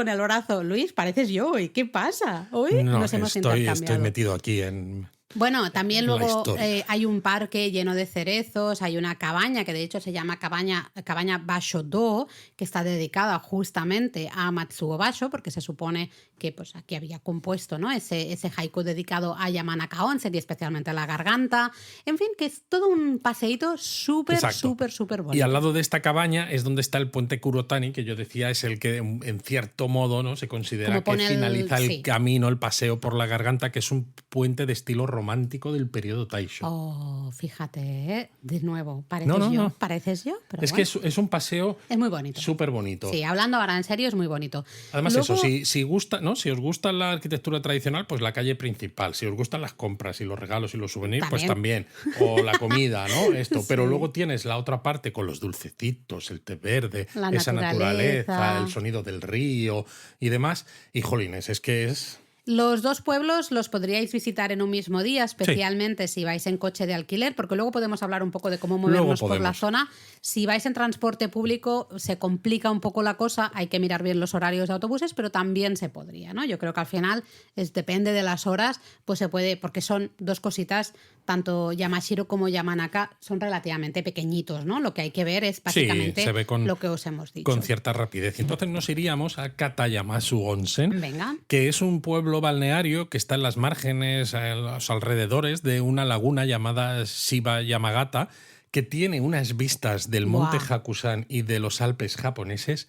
S1: el brazo. Luis, pareces yo hoy. ¿Qué pasa? Hoy
S2: No,
S1: nos hemos
S2: estoy
S1: intercambiado.
S2: metido aquí en
S1: Bueno, también
S2: la
S1: luego
S2: historia.
S1: hay un parque lleno de cerezos, hay una cabaña que de hecho se llama cabaña Basho-do, que está dedicada justamente a Matsuo Basho, porque se supone que pues, aquí había compuesto, ¿no? ese haiku dedicado a Yamanaka Onsen y especialmente a la garganta. En fin, que es todo un paseíto súper,
S2: Exacto.
S1: súper, súper bonito.
S2: Y al lado de esta cabaña es donde está el puente Kurotani, que yo decía es el que en cierto modo, ¿no? Se considera
S1: Como
S2: que
S1: pone
S2: finaliza el
S1: sí.
S2: camino, el paseo por la garganta, que es un puente de estilo romántico del periodo Taisho.
S1: Oh, fíjate, de nuevo, pareces
S2: No,
S1: yo,
S2: no.
S1: pareces yo, pero
S2: Es
S1: bueno,
S2: que es un paseo
S1: es muy bonito.
S2: súper bonito.
S1: Sí, hablando ahora en serio, es muy bonito.
S2: Además,
S1: Luego,
S2: eso, si gusta, ¿no? Si os gusta la arquitectura tradicional, pues la calle principal. Si os gustan las compras y los regalos y los souvenirs, pues también. O la comida, ¿no? Esto. Pero
S1: Sí.
S2: luego tienes la otra parte con los dulcecitos, el té verde,
S1: La
S2: esa
S1: naturaleza.
S2: naturaleza, el sonido del río y demás. Y jolines, es que es.
S1: Los dos pueblos los podríais visitar en un mismo día, especialmente si vais en coche de alquiler, porque luego podemos hablar un poco de cómo movernos por la zona. Si vais en transporte público se complica un poco la cosa, hay que mirar bien los horarios de autobuses, pero también se podría, ¿no? Yo creo que al final depende de las horas, pues se puede, porque son dos cositas, tanto Yamashiro como Yamanaka son relativamente pequeñitos, ¿no? Lo que hay que ver es básicamente
S2: se ve
S1: lo que os hemos dicho.
S2: Con cierta rapidez. Entonces nos iríamos a Katayamasu Onsen,
S1: Venga.
S2: que es un pueblo balneario que está en las márgenes, a los alrededores de una laguna llamada Shiba Yamagata, que tiene unas vistas del monte
S1: Buah.
S2: Hakusan y de los Alpes japoneses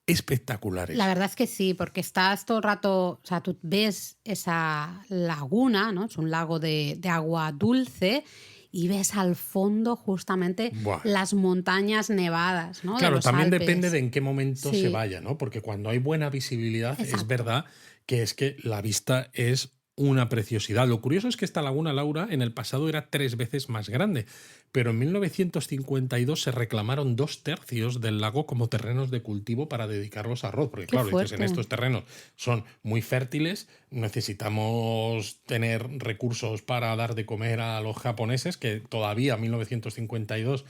S2: espectaculares.
S1: La verdad es que sí, porque estás todo el rato, o sea, tú ves esa laguna, ¿no? Es un lago de agua dulce y ves al fondo justamente
S2: Buah.
S1: las montañas nevadas, ¿no?
S2: Claro,
S1: de los
S2: también
S1: Alpes.
S2: depende de en qué momento
S1: Sí.
S2: se vaya, ¿no? Porque cuando hay buena visibilidad,
S1: Exacto.
S2: es verdad que la vista es una preciosidad. Lo curioso es que esta laguna, Laura, en el pasado era 3 veces más grande, pero en 1952 se reclamaron 2/3 del lago como terrenos de cultivo para dedicarlos a arroz, porque
S1: Qué
S2: claro, dices, en
S1: fuerte.
S2: estos terrenos son muy fértiles, necesitamos tener recursos para dar de comer a los japoneses, que todavía en 1952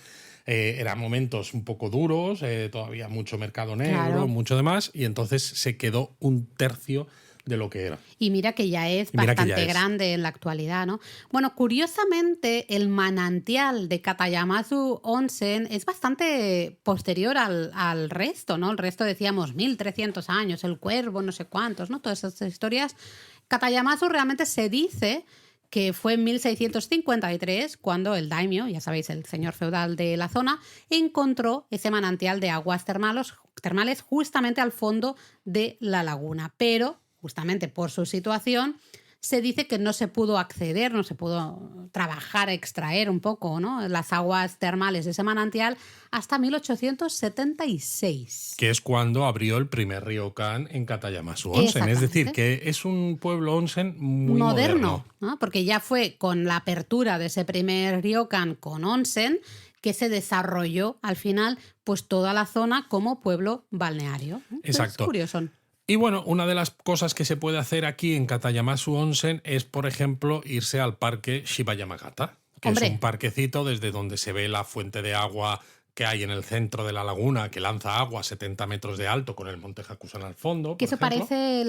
S2: eran momentos un poco duros, todavía mucho mercado negro,
S1: Claro.
S2: mucho demás, y entonces se quedó 1/3 de lo que era.
S1: Y mira que ya es
S2: Y mira que
S1: bastante
S2: ya es.
S1: grande en la actualidad, ¿no? Bueno, curiosamente, el manantial de Katayamasu Onsen es bastante posterior al resto, ¿no? El resto decíamos 1300 años, el cuervo, no sé cuántos, ¿no? Todas esas historias. Katayamasu realmente se dice que fue en 1653 cuando el daimyo, ya sabéis, el señor feudal de la zona, encontró ese manantial de aguas termales justamente al fondo de la laguna. Pero, justamente por su situación, se dice que no se pudo acceder, no se pudo trabajar, extraer un poco, ¿no?, las aguas termales de ese manantial hasta 1876.
S2: Que es cuando abrió el primer ryokan en Katayamasu Onsen. Es decir,
S1: Exactamente.
S2: que es un pueblo onsen muy moderno.
S1: ¿no? Porque ya fue con la apertura de ese primer ryokan con onsen que se desarrolló al final pues toda la zona como pueblo balneario.
S2: Exacto.
S1: Es curioso.
S2: Y bueno, una de las cosas que se puede hacer aquí en Katayamasu Onsen es, por ejemplo, irse al parque Shibayamagata, que
S1: Hombre.
S2: es un parquecito desde donde se ve la fuente de agua que hay en el centro de la laguna, que lanza agua a 70 metros de alto con el monte Hakusan al fondo.
S1: Que
S2: por
S1: eso
S2: ejemplo.
S1: parece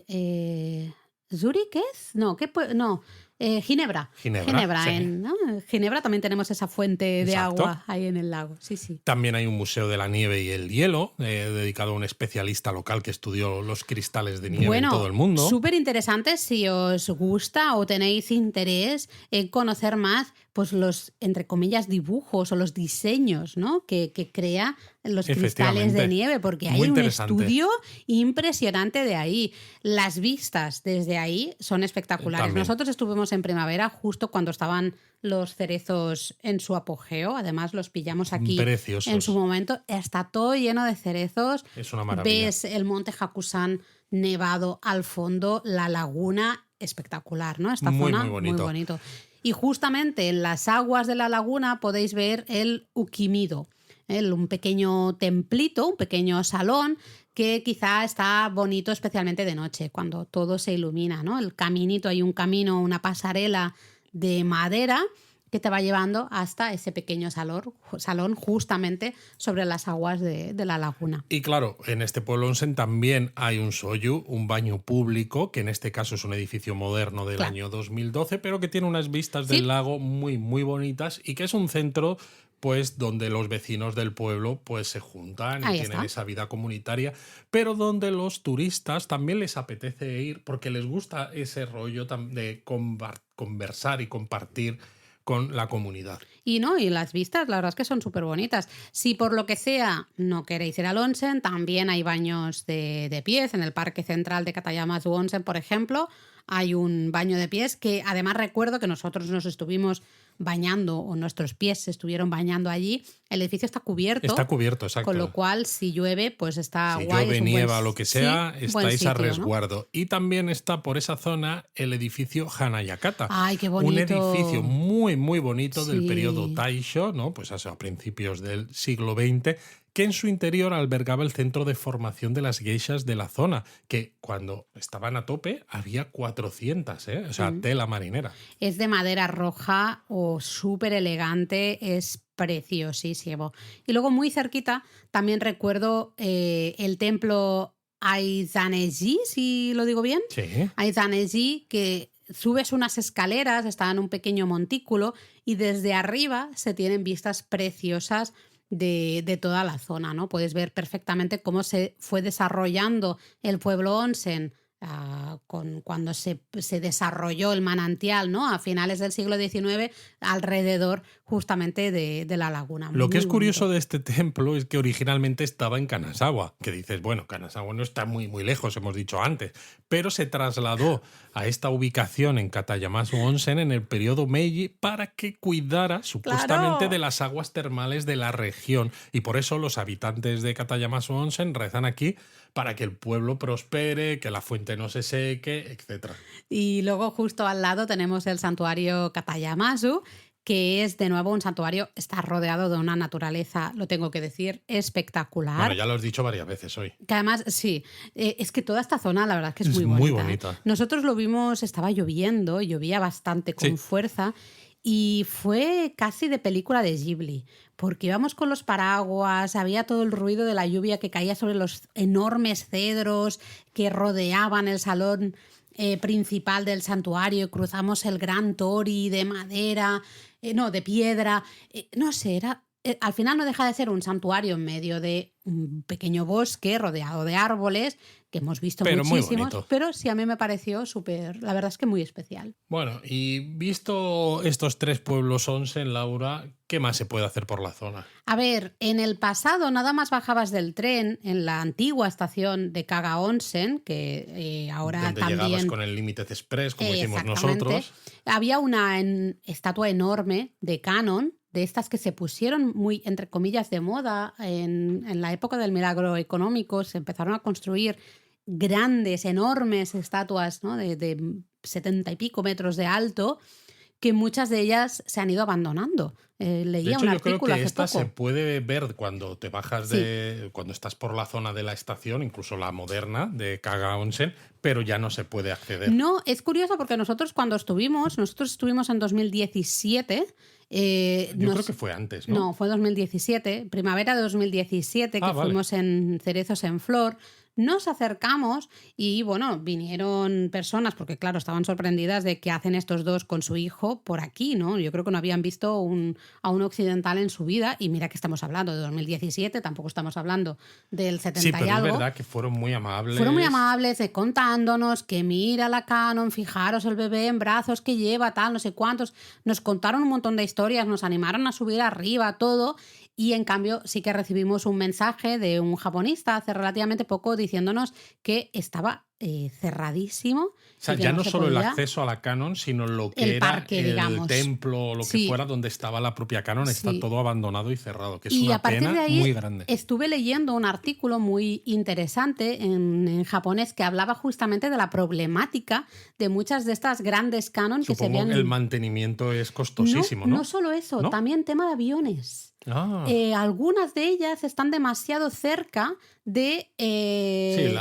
S1: el... ¿Zurich es? No, no. Ginebra.
S2: Ginebra, sí.
S1: ¿no? Ginebra también tenemos esa fuente de
S2: Exacto.
S1: agua ahí en el lago. Sí, sí.
S2: También hay un museo de la nieve y el hielo, dedicado a un especialista local que estudió los cristales de nieve en todo el mundo.
S1: Súper interesante si os gusta o tenéis interés en conocer más pues los, entre comillas, dibujos o los diseños, ¿no?, que crea los cristales de nieve, porque hay un estudio impresionante de ahí. Las vistas desde ahí son espectaculares.
S2: También.
S1: Nosotros estuvimos en primavera justo cuando estaban los cerezos en su apogeo. Además, los pillamos aquí
S2: Preciosos.
S1: en su momento. Está todo lleno de cerezos.
S2: Es una maravilla.
S1: Ves el monte Hakusan nevado al fondo, la laguna, espectacular, ¿no? Esta zona, muy bonito. Y justamente en las aguas de la laguna podéis ver el Ukimido, un pequeño templito, un pequeño salón que quizá está bonito especialmente de noche, cuando todo se ilumina, ¿no? El caminito, hay un camino, una pasarela de madera que te va llevando hasta ese pequeño salón justamente sobre las aguas de la laguna.
S2: Y claro, en este pueblo onsen también hay un soyu, un baño público, que en este caso es un edificio moderno del año 2012, pero que tiene unas vistas del lago muy, muy bonitas y que es un centro pues donde los vecinos del pueblo pues se juntan y tienen esa vida comunitaria, pero donde los turistas también les apetece ir porque les gusta ese rollo de conversar y compartir con la comunidad.
S1: Y las vistas, la verdad es que son súper bonitas. Si por lo que sea no queréis ir al onsen, también hay baños de pies. En el Parque Central de Katayamasu Onsen, por ejemplo, hay un baño de pies que además recuerdo que nosotros nos estuvimos bañando o nuestros pies se estuvieron bañando allí. El edificio está cubierto.
S2: Está cubierto, exacto.
S1: Con lo cual, si llueve, pues está
S2: si
S1: guay.
S2: Si llueve, nieva, lo que sea, estáis
S1: sitio,
S2: a resguardo.
S1: ¿no?
S2: Y también está por esa zona el edificio Hanayakata.
S1: ¡Ay, qué bonito!
S2: Un edificio muy, muy bonito del periodo Taisho, ¿no? Pues a principios del siglo XX, que en su interior albergaba el centro de formación de las geishas de la zona, que cuando estaban a tope había 400, o sea, tela marinera.
S1: Es de madera roja o súper elegante, es preciosísimo. Y luego muy cerquita también recuerdo el templo Aizaneji, si lo digo bien.
S2: Sí.
S1: Aizaneji, que subes unas escaleras, está en un pequeño montículo y desde arriba se tienen vistas preciosas de toda la zona, ¿no? Puedes ver perfectamente cómo se fue desarrollando el pueblo onsen cuando se desarrolló el manantial, ¿no?, a finales del siglo XIX alrededor justamente de la laguna.
S2: Lo que es curioso
S1: bonito
S2: de este templo es que originalmente estaba en Kanazawa, que dices, bueno, Kanazawa no está muy, muy lejos, hemos dicho antes, pero se trasladó a esta ubicación en Katayamasu Onsen en el periodo Meiji para que cuidara supuestamente de las aguas termales de la región, y por eso los habitantes de Katayamasu Onsen rezan aquí para que el pueblo prospere, que la fuente fuente no se seque, etc.
S1: Y luego justo al lado tenemos el santuario Katayamasu, que es de nuevo un santuario, está rodeado de una naturaleza, lo tengo que decir, espectacular.
S2: Bueno, ya lo has dicho varias veces hoy.
S1: Que además, sí, es que toda esta zona la verdad es que es
S2: Es
S1: muy
S2: muy
S1: bonita.
S2: bonita.
S1: Nosotros lo vimos, estaba lloviendo, llovía bastante con
S2: Sí.
S1: fuerza y fue casi de película de Ghibli, porque íbamos con los paraguas, había todo el ruido de la lluvia que caía sobre los enormes cedros que rodeaban el salón principal del santuario, cruzamos el gran tori de madera, no, de piedra, no sé, era... Al final no deja de ser un santuario en medio de un pequeño bosque rodeado de árboles, que hemos visto
S2: Pero muy
S1: muchísimos,
S2: bonito.
S1: pero sí a mí me pareció súper, la verdad es que muy especial.
S2: Bueno, y visto estos 3 pueblos onsen, Laura, ¿qué más se puede hacer por la zona?
S1: A ver, en el pasado nada más bajabas del tren en la antigua estación de Kaga Onsen, que ahora
S2: Donde
S1: también...
S2: llegabas con el Limited Express, como hicimos
S1: Exactamente.
S2: nosotros.
S1: Había una estatua enorme de Canon, de estas que se pusieron muy, entre comillas, de moda en la época del milagro económico. Se empezaron a construir grandes, enormes estatuas, ¿no? de 70 y pico metros de alto, que muchas de ellas se han ido abandonando.
S2: De
S1: Leía
S2: hecho,
S1: un
S2: yo creo
S1: artículo
S2: que
S1: hace
S2: esta
S1: poco.
S2: se puede ver cuando te bajas
S1: Sí.
S2: cuando estás por la zona de la estación, incluso la moderna de Kaga Onsen, pero ya no se puede acceder.
S1: No, es curioso porque nosotros estuvimos en 2017.
S2: Yo creo que fue antes, ¿no?
S1: No, fue 2017, primavera de 2017, que
S2: Ah, vale.
S1: fuimos en Cerezos en Flor. Nos acercamos y, bueno, vinieron personas, porque claro, estaban sorprendidas de qué hacen estos dos con su hijo por aquí, ¿no? Yo creo que no habían visto a un occidental en su vida, y mira que estamos hablando de 2017, tampoco estamos hablando del 70
S2: Sí, pero
S1: y algo.
S2: es verdad que fueron muy amables.
S1: Fueron muy amables contándonos que mira la Canon, fijaros el bebé en brazos que lleva, tal, no sé cuántos. Nos contaron un montón de historias, nos animaron a subir arriba, todo. Y en cambio sí que recibimos un mensaje de un japonista hace relativamente poco diciéndonos que estaba cerradísimo.
S2: O sea,
S1: y que
S2: ya no
S1: se
S2: solo el
S1: podía...
S2: acceso a la Canon, sino lo que
S1: El
S2: era
S1: parque,
S2: el
S1: digamos.
S2: templo o lo que
S1: Sí.
S2: fuera donde estaba la propia Canon, está
S1: Sí.
S2: todo abandonado y cerrado, que es
S1: Y
S2: una
S1: a partir
S2: pena
S1: de ahí
S2: muy grande.
S1: estuve leyendo un artículo muy interesante en japonés que hablaba justamente de la problemática de muchas de estas grandes Canon que se
S2: Supongo
S1: habían...
S2: que el mantenimiento es costosísimo, ¿no?
S1: No solo eso,
S2: ¿No?
S1: también tema de aviones.
S2: Ah,
S1: Algunas de ellas están demasiado cerca de
S2: Sí,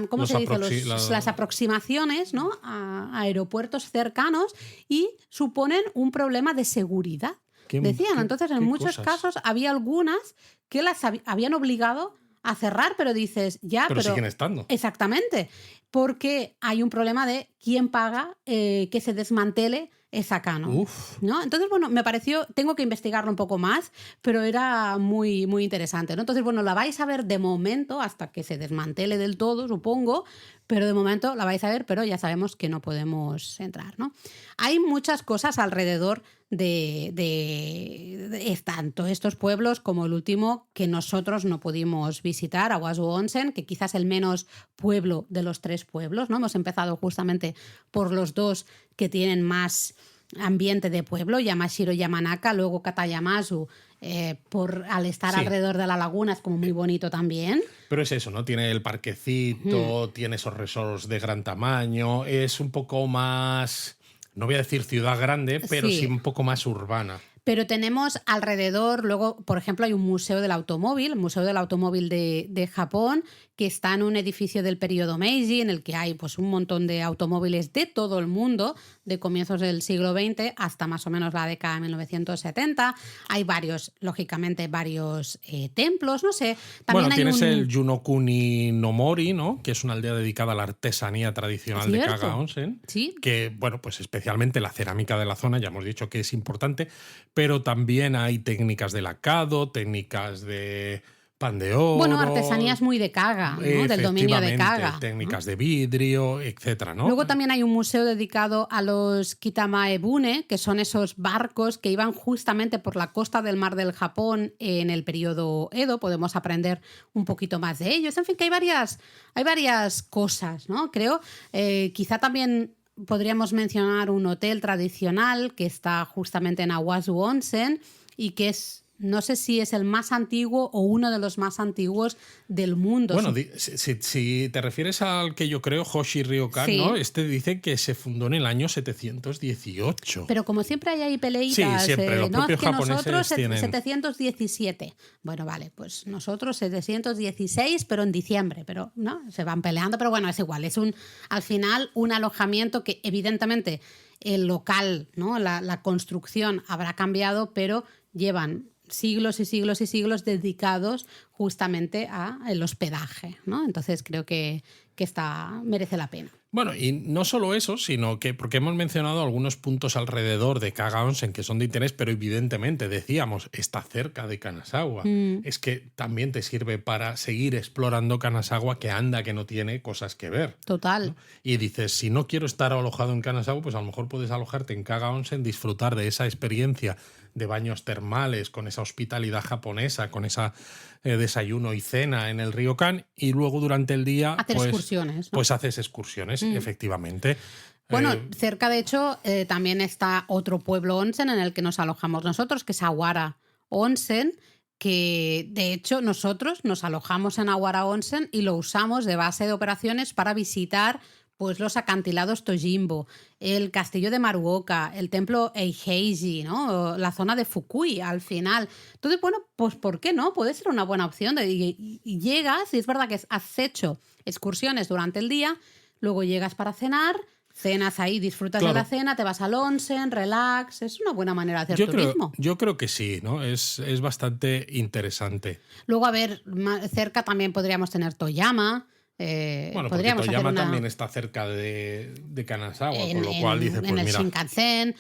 S1: ¿cómo
S2: los
S1: se dice?
S2: aproxi- la-
S1: Las aproximaciones, ¿no? a aeropuertos cercanos, y suponen un problema de seguridad. Decían, entonces en
S2: qué
S1: muchos
S2: cosas.
S1: casos había algunas que las habían obligado a cerrar, pero dices, ya,
S2: Pero siguen estando.
S1: Exactamente, porque hay un problema de quién paga que se desmantele esa Canon.
S2: Uf.
S1: ¿No? Entonces, bueno, me pareció, tengo que investigarlo un poco más, pero era muy, muy interesante, ¿no? Entonces, bueno, la vais a ver de momento, hasta que se desmantele del todo, supongo, pero de momento la vais a ver, pero ya sabemos que no podemos entrar, ¿no? Hay muchas cosas alrededor de tanto estos pueblos como el último que nosotros no pudimos visitar, Awazu Onsen, que quizás el menos pueblo de los 3 pueblos, ¿no? Hemos empezado justamente por los 2 que tienen más ambiente de pueblo, Yamashiro y Yamanaka, luego Katayamasu, al estar
S2: Sí.
S1: alrededor de la laguna, es como muy bonito también.
S2: Pero es eso, ¿no? Tiene el parquecito, tiene esos resorts de gran tamaño, es un poco más, no voy a decir ciudad grande, pero
S1: Sí.
S2: sí un poco más urbana.
S1: Pero tenemos alrededor, luego, por ejemplo, hay un museo del automóvil, el Museo del Automóvil de Japón, que está en un edificio del periodo Meiji, en el que hay pues, un montón de automóviles de todo el mundo, de comienzos del siglo XX hasta más o menos la década de 1970. Hay lógicamente, varios templos, no sé. También
S2: Bueno,
S1: hay
S2: tienes el Yunokuni no Mori, ¿no? Que es una aldea dedicada a la artesanía tradicional de
S1: ¿Cierto?
S2: Kaga Onsen.
S1: Sí.
S2: Que, bueno, pues especialmente la cerámica de la zona, ya hemos dicho que es importante, pero también hay técnicas de lacado, técnicas de pan de oro.
S1: Bueno, artesanías muy de Kaga, ¿no? Del dominio de Kaga.
S2: Técnicas de vidrio, etcétera, ¿no?
S1: Luego también hay un museo dedicado a los Kitamaebune, que son esos barcos que iban justamente por la costa del mar del Japón en el periodo Edo. Podemos aprender un poquito más de ellos. En fin, que hay varias cosas, ¿no? Creo. Quizá también podríamos mencionar un hotel tradicional que está justamente en Awazu Onsen y que es no sé si es el más antiguo o uno de los más antiguos del mundo.
S2: Bueno, si te refieres al que yo creo, Hoshi Ryokan,
S1: Sí.
S2: ¿no? Este dice que se fundó en el año 718.
S1: Pero como siempre hay ahí peleitas,
S2: Sí, siempre, los
S1: no, es
S2: propios
S1: que
S2: japoneses
S1: nosotros
S2: tienen-
S1: 717. Bueno, vale, pues nosotros 716, pero en diciembre, pero no, se van peleando, pero bueno, es igual, es al final un alojamiento que evidentemente el local, ¿no? La construcción habrá cambiado, pero llevan siglos y siglos y siglos dedicados justamente al hospedaje, ¿no? Entonces creo que merece la pena.
S2: Bueno, y no solo eso, sino que, porque hemos mencionado algunos puntos alrededor de Kaga Onsen que son de interés, pero evidentemente, decíamos, está cerca de Kanazawa. Es que también te sirve para seguir explorando Kanazawa, que anda que no tiene cosas que ver.
S1: Total.
S2: ¿No? Y dices, si no quiero estar alojado en Kanazawa, pues a lo mejor puedes alojarte en Kaga Onsen, disfrutar de esa experiencia de baños termales, con esa hospitalidad japonesa, con esa desayuno y cena en el Ryokan, y luego durante el día
S1: Hacer excursiones, ¿no?
S2: pues haces excursiones, efectivamente.
S1: Bueno, cerca de hecho también está otro pueblo onsen en el que nos alojamos nosotros, que es Awara Onsen, que de hecho nosotros nos alojamos en Awara Onsen y lo usamos de base de operaciones para visitar pues los acantilados Tojimbo, el castillo de Maruoka, el templo Eiheiji, ¿no? La zona de Fukui al final. Entonces, bueno, pues ¿por qué no? Puede ser una buena opción. Y llegas, y es verdad que has hecho excursiones durante el día, luego llegas para cenar, cenas ahí, disfrutas
S2: Claro.
S1: de la cena, te vas al onsen, relax. Es una buena manera de hacer turismo.
S2: Yo creo que sí, ¿no? Es bastante interesante.
S1: Luego, a ver, cerca también podríamos tener Toyama.
S2: Bueno, porque
S1: podríamos hacer
S2: Toyama
S1: una,
S2: también está cerca de Kanazawa, con lo cual dices,
S1: en
S2: pues
S1: el
S2: mira,
S1: Shinkansen.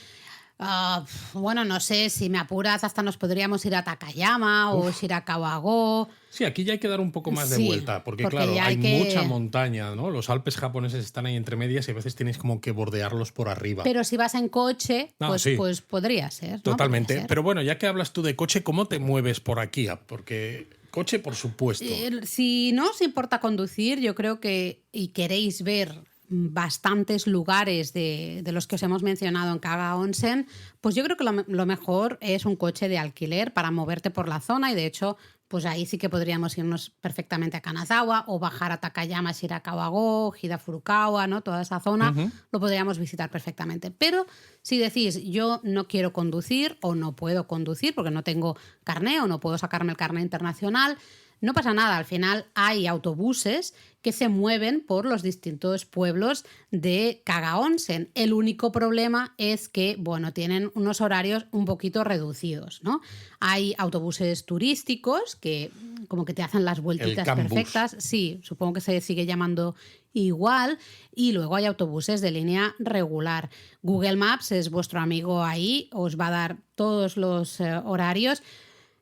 S1: Bueno, no sé, si me apuras, hasta nos podríamos ir a Takayama o Shirakawa-go.
S2: sí, aquí ya hay que dar un poco más de
S1: Sí,
S2: vuelta, porque
S1: porque
S2: claro,
S1: ya
S2: hay
S1: hay que-
S2: mucha montaña, ¿no? Los Alpes japoneses están ahí entre medias y a veces tienes como que bordearlos por arriba.
S1: Pero si vas en coche,
S2: Ah,
S1: pues,
S2: sí.
S1: pues podría ser. ¿no?
S2: Totalmente.
S1: Podría ser.
S2: Pero bueno, ya que hablas tú de coche, ¿cómo te mueves por aquí? Porque coche, por supuesto.
S1: Si no os importa conducir, yo creo que, y queréis ver bastantes lugares de los que os hemos mencionado en Kaga Onsen, pues yo creo que lo mejor es un coche de alquiler para moverte por la zona, y de hecho, pues ahí sí que podríamos irnos perfectamente a Kanazawa o bajar a Takayama, Shirakawa-go, Hida Furukawa, ¿no? Toda esa zona lo podríamos visitar perfectamente. Pero si decís, yo no quiero conducir o no puedo conducir porque no tengo carné o no puedo sacarme el carné internacional, no pasa nada, al final hay autobuses que se mueven por los distintos pueblos de Kaga Onsen. El único problema es que, bueno, tienen unos horarios un poquito reducidos, ¿no? Hay autobuses turísticos que como que te hacen las vueltitas
S2: Cambus.
S1: perfectas. Sí, supongo que se sigue llamando igual. Y luego hay autobuses de línea regular. Google Maps es vuestro amigo ahí, os va a dar todos los horarios.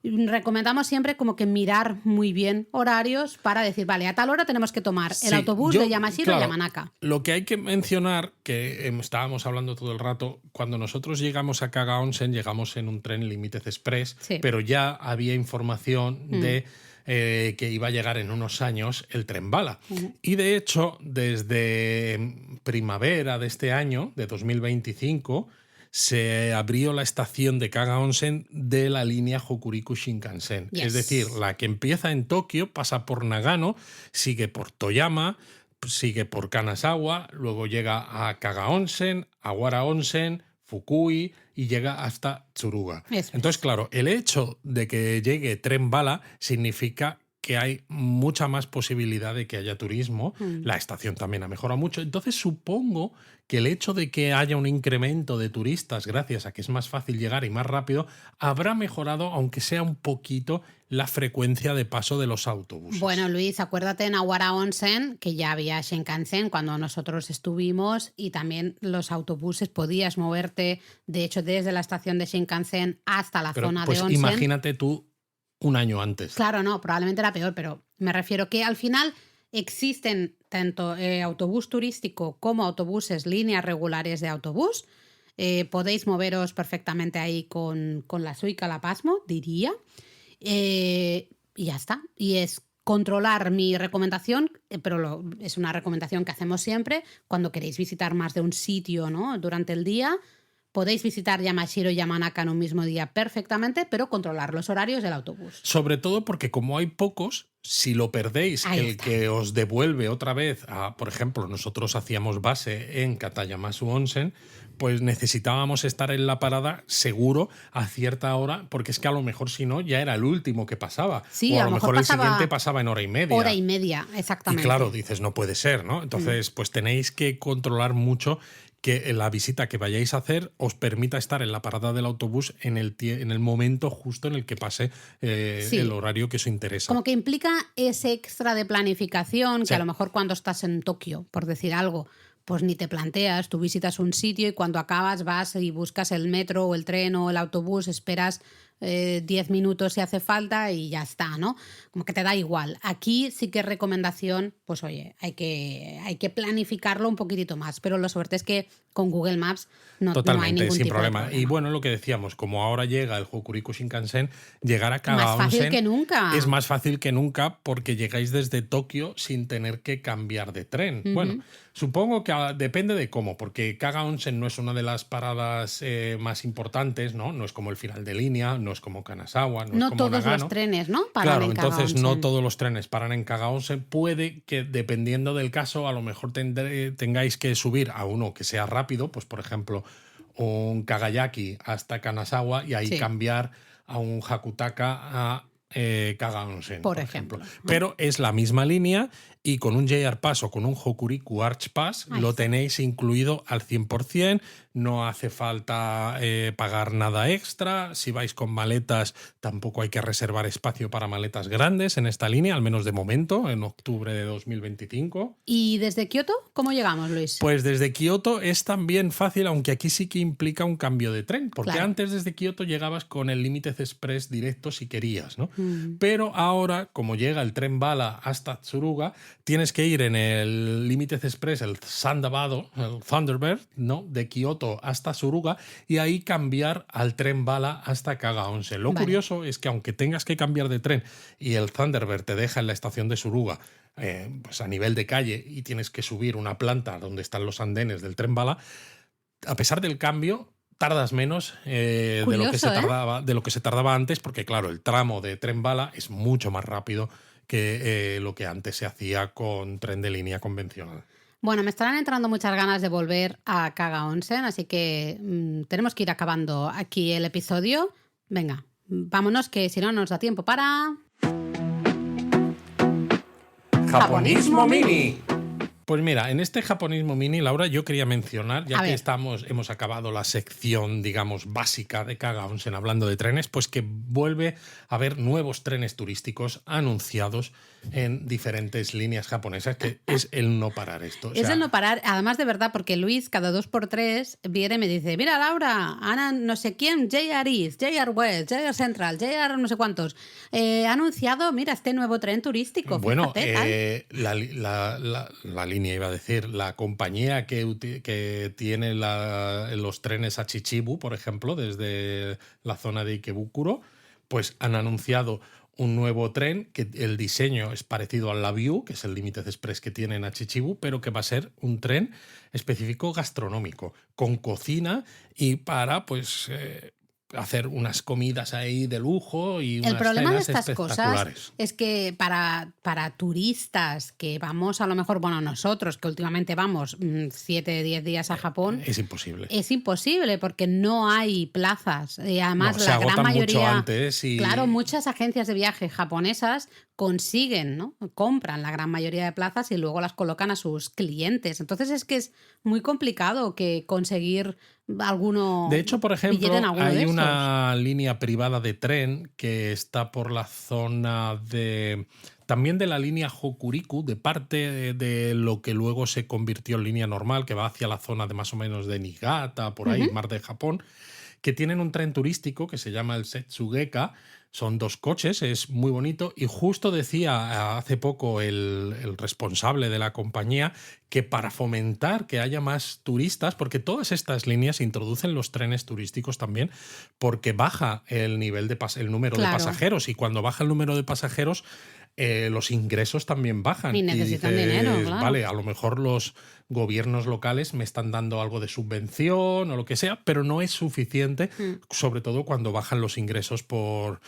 S1: Recomendamos siempre como que mirar muy bien horarios para decir, vale, a tal hora tenemos que tomar el autobús de Yamashiro a Yamanaka.
S2: Lo que hay que mencionar, que estábamos hablando todo el rato, cuando nosotros llegamos a Kaga Onsen, llegamos en un tren Limited Express,
S1: Sí.
S2: pero ya había información de que iba a llegar en unos años el tren bala. Y de hecho, desde primavera de este año, de 2025, se abrió la estación de Kaga Onsen de la línea Hokuriku Shinkansen.
S1: Yes.
S2: Es decir, la que empieza en Tokio, pasa por Nagano, sigue por Toyama, sigue por Kanazawa, luego llega a Kaga Onsen, Awara Onsen, Fukui y llega hasta Tsuruga.
S1: Eso
S2: Entonces, claro, el hecho de que llegue tren bala significa que hay mucha más posibilidad de que haya turismo. La estación también ha mejorado mucho. Entonces supongo que el hecho de que haya un incremento de turistas gracias a que es más fácil llegar y más rápido, habrá mejorado, aunque sea un poquito, la frecuencia de paso de los autobuses.
S1: Bueno, Luis, acuérdate en Awara Onsen que ya había Shinkansen cuando nosotros estuvimos, y también los autobuses podías moverte, de hecho, desde la estación de Shinkansen hasta la
S2: Pero,
S1: zona
S2: pues
S1: de Onsen.
S2: imagínate tú un año antes.
S1: Claro, no, probablemente era peor, pero me refiero que al final existen tanto autobús turístico como autobuses, líneas regulares de autobús. Podéis moveros perfectamente ahí con la Suica La Pasmo, diría. Y ya está. Y es controlar mi recomendación, pero es una recomendación que hacemos siempre cuando queréis visitar más de un sitio, ¿no? Durante el día. podéis visitar Yamashiro y Yamanaka en un mismo día perfectamente, pero controlar los horarios del autobús.
S2: Sobre todo porque como hay pocos, si lo perdéis,
S1: Ahí está.
S2: que os devuelve otra vez a, por ejemplo, nosotros hacíamos base en Katayamasu Onsen, pues necesitábamos estar en la parada seguro a cierta hora, porque es que a lo mejor si no ya era el último que pasaba.
S1: Sí,
S2: o
S1: a
S2: a lo mejor el
S1: pasaba
S2: siguiente pasaba en hora y media.
S1: hora y media,
S2: Y
S1: exactamente.
S2: claro, dices, no puede ser, ¿no? Entonces, pues tenéis que controlar mucho que la visita que vayáis a hacer os permita estar en la parada del autobús en el momento justo en el que pase
S1: Sí.
S2: el horario que os interesa.
S1: Como que implica ese extra de planificación que
S2: Sí.
S1: a lo mejor cuando estás en Tokio, por decir algo, pues ni te planteas, tú visitas un sitio y cuando acabas vas y buscas el metro o el tren o el autobús, esperas 10 minutos si hace falta y ya está, ¿no? Como que te da igual. Aquí sí que es recomendación, pues oye, hay que planificarlo un poquitito más, pero la suerte es que con Google Maps no hay
S2: Totalmente,
S1: ningún
S2: sin
S1: tipo
S2: problema.
S1: de problema.
S2: Y bueno, lo que decíamos, como ahora llega el Hokuriku Shinkansen, llegar a
S1: Más
S2: Kaga
S1: fácil
S2: Onsen
S1: que nunca.
S2: es más fácil que nunca porque llegáis desde Tokio sin tener que cambiar de tren. Bueno, supongo que depende de cómo, porque Kaga Onsen no es una de las paradas más importantes, ¿no? No es como el final de línea, no es como Kanazawa, no es como
S1: todos
S2: Nagano.
S1: los trenes, ¿no? Paran
S2: Claro,
S1: en Kaga
S2: entonces no
S1: Onsen.
S2: todos los trenes paran en Kaga Onsen. Puede que, dependiendo del caso, a lo mejor tengáis que subir a uno que sea rápido, pues por ejemplo, un Kagayaki hasta Kanazawa y ahí
S1: Sí.
S2: cambiar a un Hakutaka a Kaga Onsen,
S1: Por
S2: por
S1: ejemplo.
S2: ejemplo. Pero es la misma línea y con un JR Pass o con un Hokuriku Arch Pass
S1: Ahí
S2: lo
S1: está.
S2: tenéis incluido al 100%. No hace falta pagar nada extra. Si vais con maletas, tampoco hay que reservar espacio para maletas grandes en esta línea, al menos de momento, en octubre de 2025.
S1: ¿Y desde Kioto cómo llegamos, Luis?
S2: Pues desde Kioto es también fácil, aunque aquí sí que implica un cambio de tren, porque
S1: Claro.
S2: antes desde Kioto llegabas con el Limited Express directo si querías, ¿no? Pero ahora, como llega el tren bala hasta Tsuruga, tienes que ir en el Limited Express, el Thunderbird, ¿no? De Kioto hasta Tsuruga y ahí cambiar al tren bala hasta Kaga Onsen. Lo
S1: Vale.
S2: curioso es que aunque tengas que cambiar de tren y el Thunderbird te deja en la estación de Tsuruga, pues a nivel de calle y tienes que subir una planta donde están los andenes del tren bala, a pesar del cambio tardas menos de lo que se tardaba antes, porque claro, el tramo de tren bala es mucho más rápido que lo que antes se hacía con tren de línea convencional.
S1: Bueno, me estarán entrando muchas ganas de volver a Kaga Onsen, así que tenemos que ir acabando aquí el episodio. Venga, vámonos que si no nos da tiempo para...
S2: Japonismo Mini. Pues mira, en este Japonismo Mini, Laura, yo quería mencionar, ya
S1: A
S2: que
S1: ver.
S2: hemos acabado la sección, digamos, básica de Kaga Onsen hablando de trenes, pues que vuelve a haber nuevos trenes turísticos anunciados en diferentes líneas japonesas, que es el no parar esto. O
S1: Es
S2: sea,
S1: el no parar, además de verdad, porque Luis cada 2x3 viene y me dice, mira Laura, Ana no sé quién, JR East, JR West, JR Central, JR no sé cuántos, ha anunciado, mira, este nuevo tren turístico.
S2: Bueno,
S1: fíjate,
S2: la línea, iba a decir, la compañía que tiene los trenes a Chichibu, por ejemplo, desde la zona de Ikebukuro, pues han anunciado un nuevo tren que el diseño es parecido al View, que es el Limited Express que tienen a Chichibu, pero que va a ser un tren específico gastronómico, con cocina y para, pues... hacer unas comidas ahí de lujo y unas
S1: El problema de
S2: cenas
S1: estas cosas
S2: espectaculares.
S1: es que para turistas que vamos, a lo mejor, bueno, nosotros que últimamente vamos 7, 10 días a Japón,
S2: Es imposible.
S1: es imposible porque no hay plazas. Y además,
S2: No, se
S1: la gran
S2: agotan mucho
S1: mayoría.
S2: antes y-
S1: Claro, muchas agencias de viaje japonesas consiguen, ¿no? Compran la gran mayoría de plazas y luego las colocan a sus clientes. Entonces es que es muy complicado que conseguir alguno.
S2: De hecho, por ejemplo,
S1: billete en alguno de
S2: hay
S1: estos.
S2: una línea privada de tren que está por la zona de... También de la línea Hokuriku, de parte de lo que luego se convirtió en línea normal, que va hacia la zona de más o menos de Niigata, por ahí, mar de Japón, que tienen un tren turístico que se llama el Setsugeka. Son 2 coches, es muy bonito. Y justo decía hace poco el responsable de la compañía que para fomentar que haya más turistas, porque todas estas líneas introducen los trenes turísticos también, porque baja el nivel el número de
S1: Claro.
S2: pasajeros. Y cuando baja el número de pasajeros, los ingresos también bajan.
S1: Y necesitan dinero, claro.
S2: Vale, a lo mejor los gobiernos locales me están dando algo de subvención o lo que sea, pero no es suficiente, sobre todo cuando bajan los ingresos por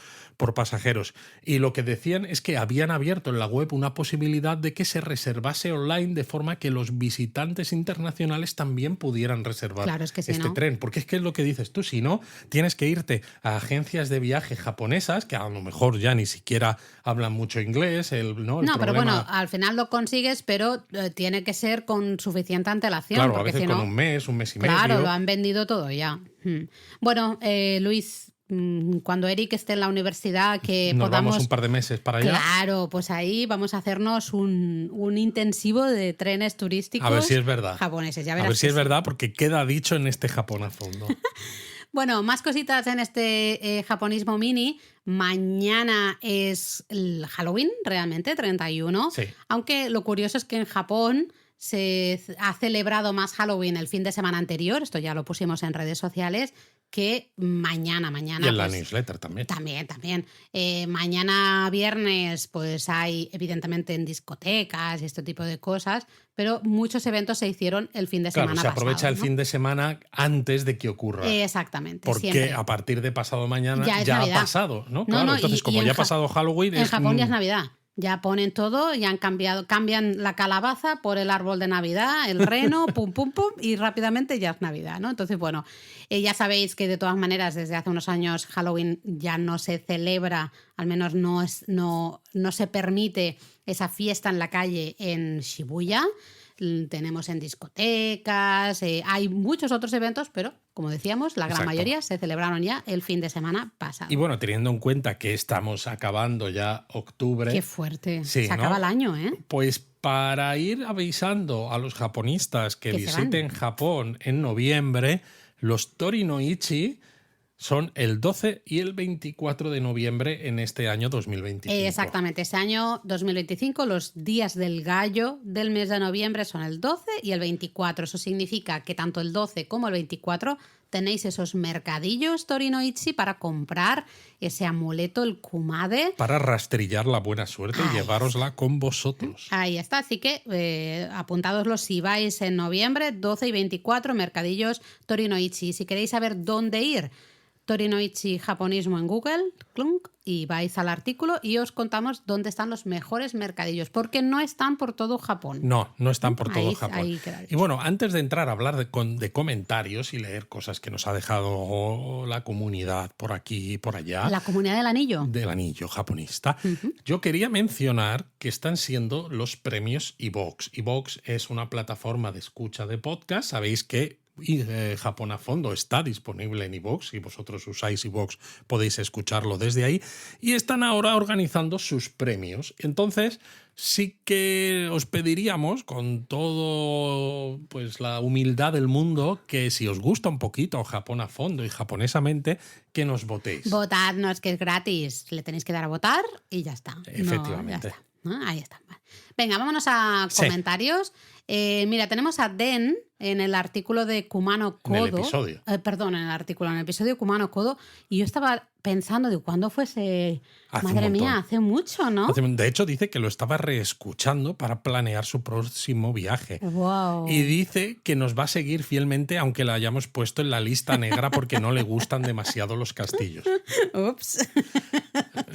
S2: pasajeros. Y lo que decían es que habían abierto en la web una posibilidad de que se reservase online de forma que los visitantes internacionales también pudieran reservar tren. Porque es que es lo que dices tú, si no, tienes que irte a agencias de viaje japonesas, que a lo mejor ya ni siquiera hablan mucho inglés.
S1: Pero bueno, al final lo consigues, pero tiene que ser con suficiente antelación.
S2: Claro,
S1: porque
S2: a veces
S1: si no,
S2: con un mes y medio.
S1: Claro, lo han vendido todo ya. Bueno, Luis, cuando Eric esté en la universidad, que
S2: nos
S1: podamos...
S2: vamos un par de meses para allá.
S1: Claro, pues ahí vamos a hacernos un intensivo de trenes turísticos.
S2: A ver si es verdad.
S1: Japoneses, ya verás.
S2: A ver si es verdad, porque queda dicho en este Japón a fondo.
S1: Bueno, más cositas en este japonismo mini. Mañana es el Halloween, realmente, 31.
S2: Sí.
S1: Aunque lo curioso es que en Japón se ha celebrado más Halloween el fin de semana anterior, esto ya lo pusimos en redes sociales, que mañana.
S2: Y en la newsletter también.
S1: También. Mañana viernes pues hay evidentemente en discotecas y este tipo de cosas, pero muchos eventos se hicieron el fin de semana pasado.
S2: Claro, se aprovecha el fin de semana antes de que ocurra.
S1: Exactamente.
S2: Porque
S1: siempre.
S2: A partir de pasado mañana ya ha pasado, ¿no?
S1: Claro,
S2: entonces como ya ha pasado Halloween...
S1: En Japón ya es Navidad. Ya ponen todo, ya cambian la calabaza por el árbol de Navidad, el reno, pum, y rápidamente ya es Navidad, ¿no? Entonces, bueno, ya sabéis que de todas maneras desde hace unos años Halloween ya no se celebra, al menos no se permite esa fiesta en la calle en Shibuya. Tenemos en discotecas, hay muchos otros eventos, pero como decíamos, la gran mayoría se celebraron ya el fin de semana pasado.
S2: Y bueno, teniendo en cuenta que estamos acabando ya octubre...
S1: Qué fuerte,
S2: sí,
S1: se acaba el año, ¿eh?
S2: Pues para ir avisando a los japonistas que visiten Japón en noviembre, los Torinoichi son el 12 y el 24 de noviembre en este año 2025.
S1: Exactamente, este año 2025 los días del gallo del mes de noviembre son el 12 y el 24. Eso significa que tanto el 12 como el 24 tenéis esos mercadillos Torinoichi para comprar ese amuleto, el kumade.
S2: Para rastrillar la buena suerte y llevárosla con vosotros.
S1: Ahí está, así que apuntadoslo si vais en noviembre, 12 y 24, mercadillos Torinoichi. Si queréis saber dónde ir, Torinoichi japonismo en Google, clunk, y vais al artículo y os contamos dónde están los mejores mercadillos, porque no están por todo Japón.
S2: No están por todo Japón.
S1: Ahí
S2: y bueno, antes de entrar a hablar de comentarios y leer cosas que nos ha dejado la comunidad por aquí y por allá.
S1: La comunidad del anillo.
S2: Del anillo japonista. Yo quería mencionar que están siendo los premios iVoox. iVoox es una plataforma de escucha de podcast. Sabéis que Japón a fondo está disponible en iVoox. Si vosotros usáis iVoox podéis escucharlo desde ahí, y están ahora organizando sus premios. Entonces sí que os pediríamos con todo pues la humildad del mundo que si os gusta un poquito Japón a fondo y japonesamente, que nos votéis.
S1: Votadnos, que es gratis, le tenéis que dar a votar y ya está.
S2: Efectivamente.
S1: Ya está. Ahí está. Venga, vámonos a comentarios. Mira, tenemos a Den en el artículo de Kumano Kodo.
S2: En el episodio.
S1: En el episodio de Kumano Kodo. Y yo estaba pensando, ¿de cuándo fuese? Madre mía, hace mucho, ¿no?
S2: De hecho, dice que lo estaba reescuchando para planear su próximo viaje.
S1: Wow.
S2: Y dice que nos va a seguir fielmente, aunque la hayamos puesto en la lista negra porque no le gustan demasiado los castillos.
S1: Ups.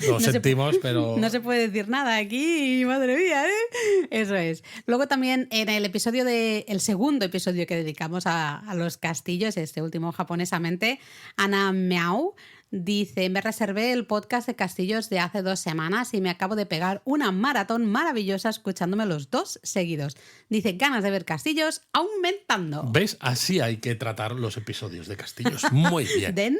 S2: Lo sentimos, pero...
S1: No se puede decir nada aquí, madre mía, ¿eh? Eso es. Luego también en el segundo episodio que dedicamos a los castillos, este último japonesamente, Ana Meow dice: me reservé el podcast de castillos de hace 2 semanas y me acabo de pegar una maratón maravillosa escuchándome los 2 seguidos. Dice, ganas de ver castillos aumentando.
S2: ¿Ves? Así hay que tratar los episodios de castillos. Muy bien.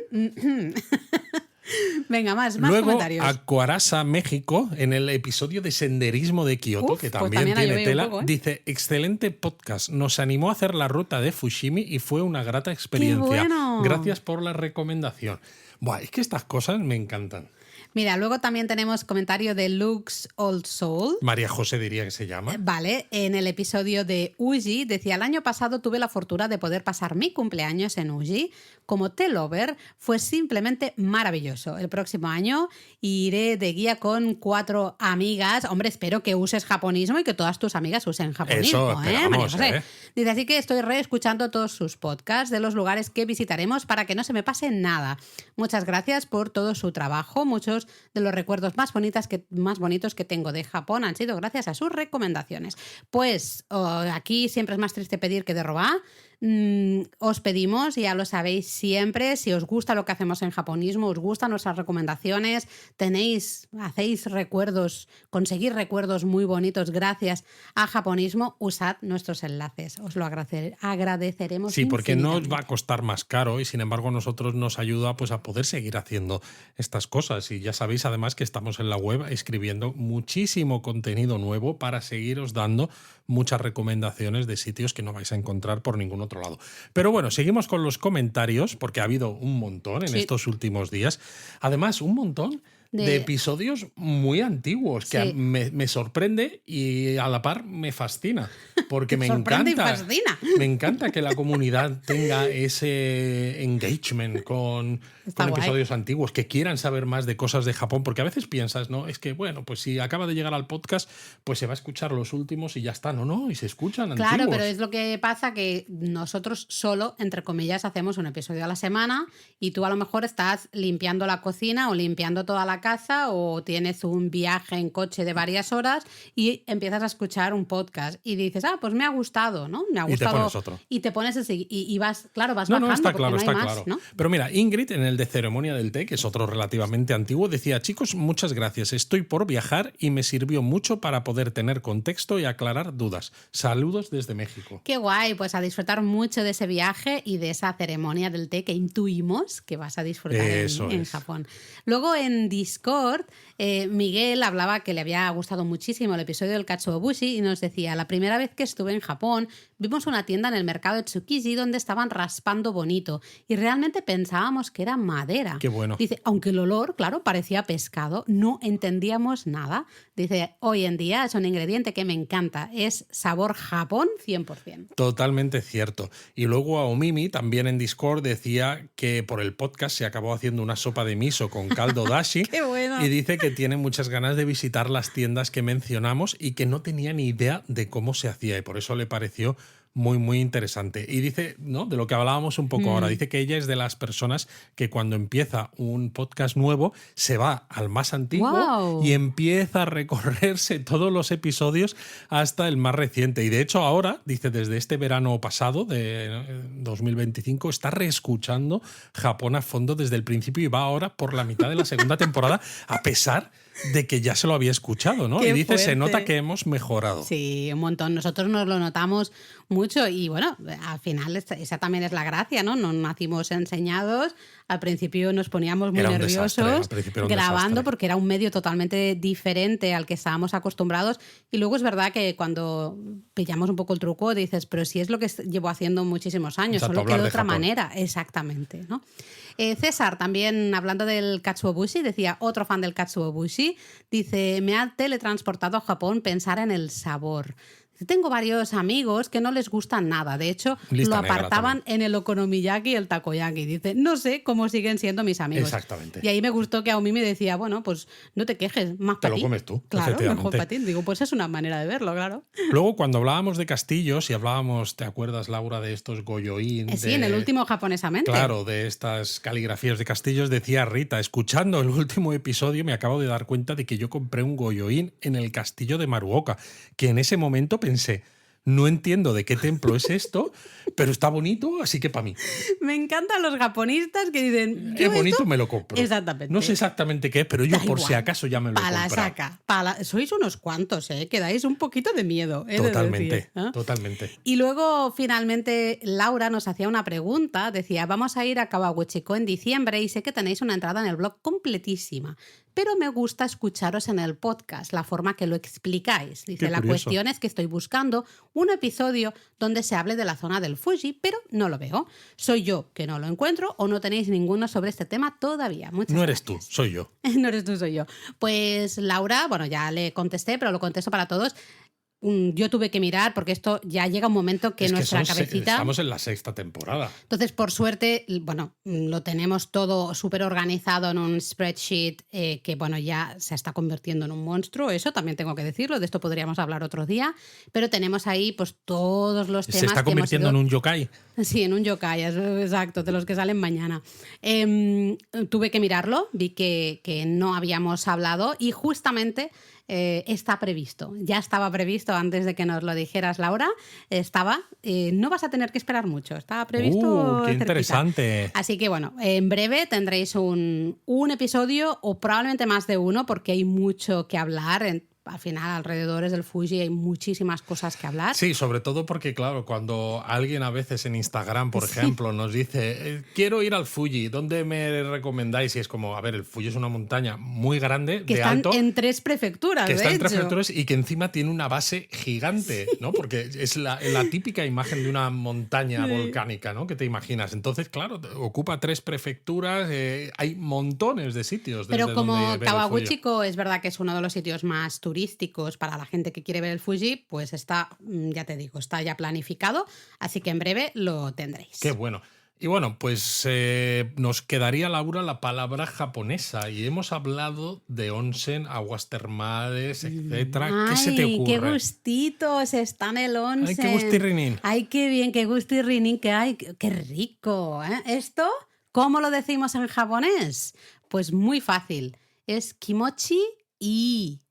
S1: Venga, más
S2: Luego,
S1: comentarios.
S2: Aquarasa México, en el episodio de senderismo de Kioto, que también tiene tela, dice: excelente podcast, nos animó a hacer la ruta de Fushimi y fue una grata experiencia.
S1: ¡Qué bueno!
S2: Gracias por la recomendación. Buah, es que estas cosas me encantan.
S1: Mira, luego también tenemos comentario de Luke's Old Soul.
S2: María José diría que se llama.
S1: Vale, en el episodio de Uji decía, el año pasado tuve la fortuna de poder pasar mi cumpleaños en Uji. Como T-Lover fue simplemente maravilloso. El próximo año iré de guía con 4 amigas. Hombre, espero que uses japonismo y que todas tus amigas usen japonismo.
S2: Eso esperamos,
S1: María José. Dice, así que estoy reescuchando todos sus podcasts de los lugares que visitaremos para que no se me pase nada. Muchas gracias por todo su trabajo. Muchos de los recuerdos más bonitos que tengo de Japón han sido gracias a sus recomendaciones. Pues aquí siempre es más triste pedir que de robar. Os pedimos, ya lo sabéis siempre, si os gusta lo que hacemos en japonismo, os gustan nuestras recomendaciones, hacéis recuerdos, conseguir recuerdos muy bonitos gracias a japonismo, usad nuestros enlaces, os lo agradeceremos.
S2: Sí, porque no os va a costar más caro y sin embargo a nosotros nos ayuda pues a poder seguir haciendo estas cosas. Y ya sabéis además que estamos en la web escribiendo muchísimo contenido nuevo para seguiros dando muchas recomendaciones de sitios que no vais a encontrar por ningún otro lado. Pero bueno, seguimos con los comentarios porque ha habido un montón en estos últimos días. Además, un montón de episodios muy antiguos que me sorprende y a la par me fascina. Porque me encanta que la comunidad tenga ese engagement con episodios antiguos, que quieran saber más de cosas de Japón, porque a veces piensas, ¿no? Es que, bueno, pues si acaba de llegar al podcast, pues se va a escuchar los últimos y ya está, ¿no? Y se escuchan antiguos.
S1: Claro, pero es lo que pasa que nosotros solo, entre comillas, hacemos un episodio a la semana y tú a lo mejor estás limpiando la cocina o limpiando toda la casa o tienes un viaje en coche de varias horas y empiezas a escuchar un podcast y dices, pues me ha gustado, ¿no? Me ha gustado.
S2: Y te pones otro.
S1: Y te pones ese y vas, claro, vas bajando.
S2: No, está
S1: porque
S2: claro,
S1: no hay
S2: está
S1: más,
S2: claro.
S1: ¿no?
S2: Pero mira, Ingrid en el de Ceremonia del Té, que es otro relativamente antiguo, decía, chicos, muchas gracias, estoy por viajar y me sirvió mucho para poder tener contexto y aclarar dudas. Saludos desde México.
S1: Qué guay, pues a disfrutar mucho de ese viaje y de esa ceremonia del té que intuimos que vas a disfrutar en Japón. Luego en Discord, Miguel hablaba que le había gustado muchísimo el episodio del Katsuobushi y nos decía, la primera vez que estuve en Japón vimos una tienda en el mercado de Tsukiji donde estaban raspando bonito y realmente pensábamos que era madera.
S2: Qué bueno.
S1: Dice, aunque el olor, claro, parecía pescado, no entendíamos nada. Dice, hoy en día es un ingrediente que me encanta, es sabor Japón 100%.
S2: Totalmente cierto. Y luego a Omimi también en Discord decía que por el podcast se acabó haciendo una sopa de miso con caldo dashi.
S1: ¡Qué bueno!
S2: Y dice que tiene muchas ganas de visitar las tiendas que mencionamos y que no tenía ni idea de cómo se hacía y por eso le pareció muy, muy interesante. Y dice, ¿no? De lo que hablábamos un poco ahora, dice que ella es de las personas que cuando empieza un podcast nuevo se va al más antiguo y empieza a recorrerse todos los episodios hasta el más reciente. Y de hecho ahora, dice, desde este verano pasado de 2025, está reescuchando Japón a fondo desde el principio y va ahora por la mitad de la segunda temporada, a pesar de que ya se lo había escuchado, ¿no?
S1: Qué
S2: y dice,
S1: fuerte.
S2: se nota que hemos mejorado.
S1: Sí, un montón. Nosotros nos lo notamos mucho y bueno, al final esa también es la gracia, ¿no? No nacimos enseñados. Al principio nos poníamos muy nerviosos grabando porque era un medio totalmente diferente al que estábamos acostumbrados y luego es verdad que cuando pillamos un poco el truco dices, pero si es lo que llevo haciendo muchísimos años,
S2: Exacto,
S1: solo que de otra
S2: Japón.
S1: manera. Exactamente, ¿no? César, también hablando del Katsuobushi, decía, otro fan del Katsuobushi, dice, me ha teletransportado a Japón pensar en el sabor. Tengo varios amigos que no les gusta nada. De hecho, lo apartaban en el okonomiyaki y el takoyaki. Dice, no sé cómo siguen siendo mis amigos.
S2: Exactamente.
S1: Y ahí me gustó que Aomimi decía, bueno, pues no te quejes, más para ti.
S2: Te lo comes tú,
S1: claro, mejor para ti. Digo, pues es una manera de verlo, claro.
S2: Luego, cuando hablábamos de castillos y hablábamos, ¿te acuerdas, Laura, de estos goyoin?
S1: Sí, en el último japonesamente.
S2: Claro, de estas caligrafías de castillos, decía Rita, escuchando el último episodio me acabo de dar cuenta de que yo compré un goyoin en el castillo de Maruoka, que en ese momento pensé, no entiendo de qué templo es esto, pero está bonito, así que para mí.
S1: Me encantan los japonistas que dicen...
S2: Qué bonito, me lo compro.
S1: Exactamente.
S2: No sé exactamente qué es, pero yo
S1: Da
S2: por
S1: igual.
S2: si acaso ya me lo he comprado.
S1: Saca. Sois unos cuantos, que dais un poquito de miedo.
S2: Totalmente,
S1: ¿eh?
S2: totalmente.
S1: Y luego, finalmente, Laura nos hacía una pregunta. Decía, vamos a ir a Kawaguchiko en diciembre y sé que tenéis una entrada en el blog completísima, pero me gusta escucharos en el podcast, la forma que lo explicáis. Dice, la cuestión es que estoy buscando un episodio donde se hable de la zona del Fuji, pero no lo veo. Soy yo que no lo encuentro o no tenéis ninguno sobre este tema todavía. Muchas
S2: No eres
S1: gracias.
S2: tú, soy yo.
S1: No eres tú, soy yo. Pues Laura, bueno, ya le contesté, pero lo contesto para todos. Yo tuve que mirar porque esto ya llega un momento que nuestra cabecita...
S2: Estamos en la 6ª temporada.
S1: Entonces, por suerte, bueno, lo tenemos todo súper organizado en un spreadsheet que, bueno, ya se está convirtiendo en un monstruo. Eso también tengo que decirlo, de esto podríamos hablar otro día. Pero tenemos ahí pues todos los temas.
S2: Se está convirtiendo en un yokai.
S1: Sí, en un yokai, exacto, de los que salen mañana. Tuve que mirarlo, vi que no habíamos hablado y justamente está previsto. Ya estaba previsto antes de que nos lo dijeras, Laura. Estaba. No vas a tener que esperar mucho. Estaba previsto.
S2: ¡Qué interesante!
S1: Así que bueno, en breve tendréis un episodio o probablemente más de uno porque hay mucho que hablar. Al final, alrededores del Fuji hay muchísimas cosas que hablar.
S2: Sí, sobre todo porque, claro, cuando alguien a veces en Instagram, por ejemplo, nos dice quiero ir al Fuji, ¿dónde me recomendáis? Y es como, a ver, el Fuji es una montaña muy grande,
S1: que
S2: de
S1: están
S2: alto.
S1: En 3 prefecturas,
S2: que está
S1: de
S2: en 3
S1: hecho.
S2: prefecturas y que encima tiene una base gigante, ¿no? Porque es la típica imagen de una montaña volcánica, ¿no? Que te imaginas. Entonces, claro, ocupa 3 prefecturas, hay montones de sitios.
S1: Pero como
S2: donde ver el
S1: Kawaguchiko es verdad que es uno de los sitios más turísticos para la gente que quiere ver el Fuji, pues está, ya te digo, está ya planificado, así que en breve lo tendréis.
S2: Qué bueno. Y bueno, pues nos quedaría, Laura, la palabra japonesa y hemos hablado de onsen, aguas termales, etcétera. ¿Qué se te ocurre?
S1: ¡Qué gustitos está en el onsen!
S2: ¡Ay, qué gustirrinín!
S1: ¡Ay, qué bien, qué gustirrinín! ¡Qué rico! ¿Esto cómo lo decimos en japonés? Pues muy fácil. Es kimochi y...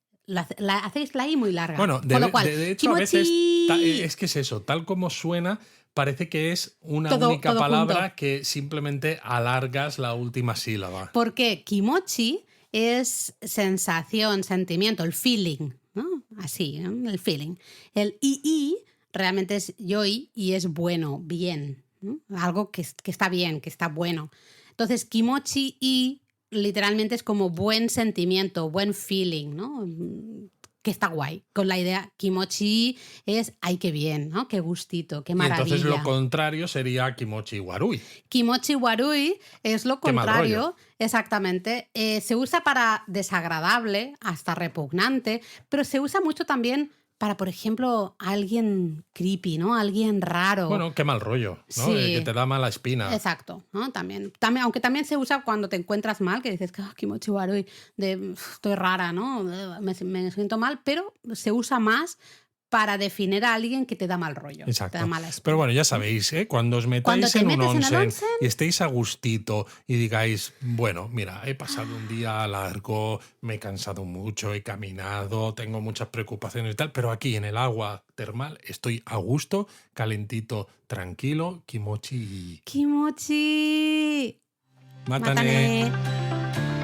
S1: hacéis la i muy larga.
S2: Bueno,
S1: con lo cual,
S2: de hecho,
S1: kimochi...
S2: a veces es que es eso, tal como suena, parece que es una única
S1: todo
S2: palabra
S1: junto.
S2: que simplemente alargas la última sílaba.
S1: Porque kimochi es sensación, sentimiento, el feeling, ¿no? Así, ¿no? El feeling. El ii realmente es yoi y es bueno, bien, ¿no? Algo que está bien, que está bueno. Entonces, kimochi i literalmente es como buen sentimiento, buen feeling, ¿no? Que está guay. Con la idea, kimochi es, ay, qué bien, ¿no? Qué gustito, qué maravilla.
S2: Y entonces lo contrario sería kimochi warui.
S1: Kimochi warui es lo
S2: Qué mal
S1: contrario,
S2: rollo.
S1: exactamente. Se usa para desagradable, hasta repugnante, pero se usa mucho también para, por ejemplo, alguien creepy, ¿no? Alguien raro.
S2: Bueno, qué mal rollo, ¿no?
S1: Sí.
S2: Que te da mala espina.
S1: Exacto, ¿no? También, aunque también se usa cuando te encuentras mal, que dices, kimochi warui, estoy rara, ¿no? Me siento mal, pero se usa más para definir a alguien que te da mal rollo.
S2: Exacto.
S1: Te da mala espina.
S2: Pero bueno, ya sabéis, cuando os
S1: Cuando
S2: metáis
S1: te
S2: en un
S1: metes en el
S2: onsen y estéis a gustito y digáis, bueno, mira, he pasado un día largo, me he cansado mucho, he caminado, tengo muchas preocupaciones y tal, pero aquí en el agua termal estoy a gusto, calentito, tranquilo, kimochi.
S1: Kimochi.
S2: Mátane.
S1: Mátane.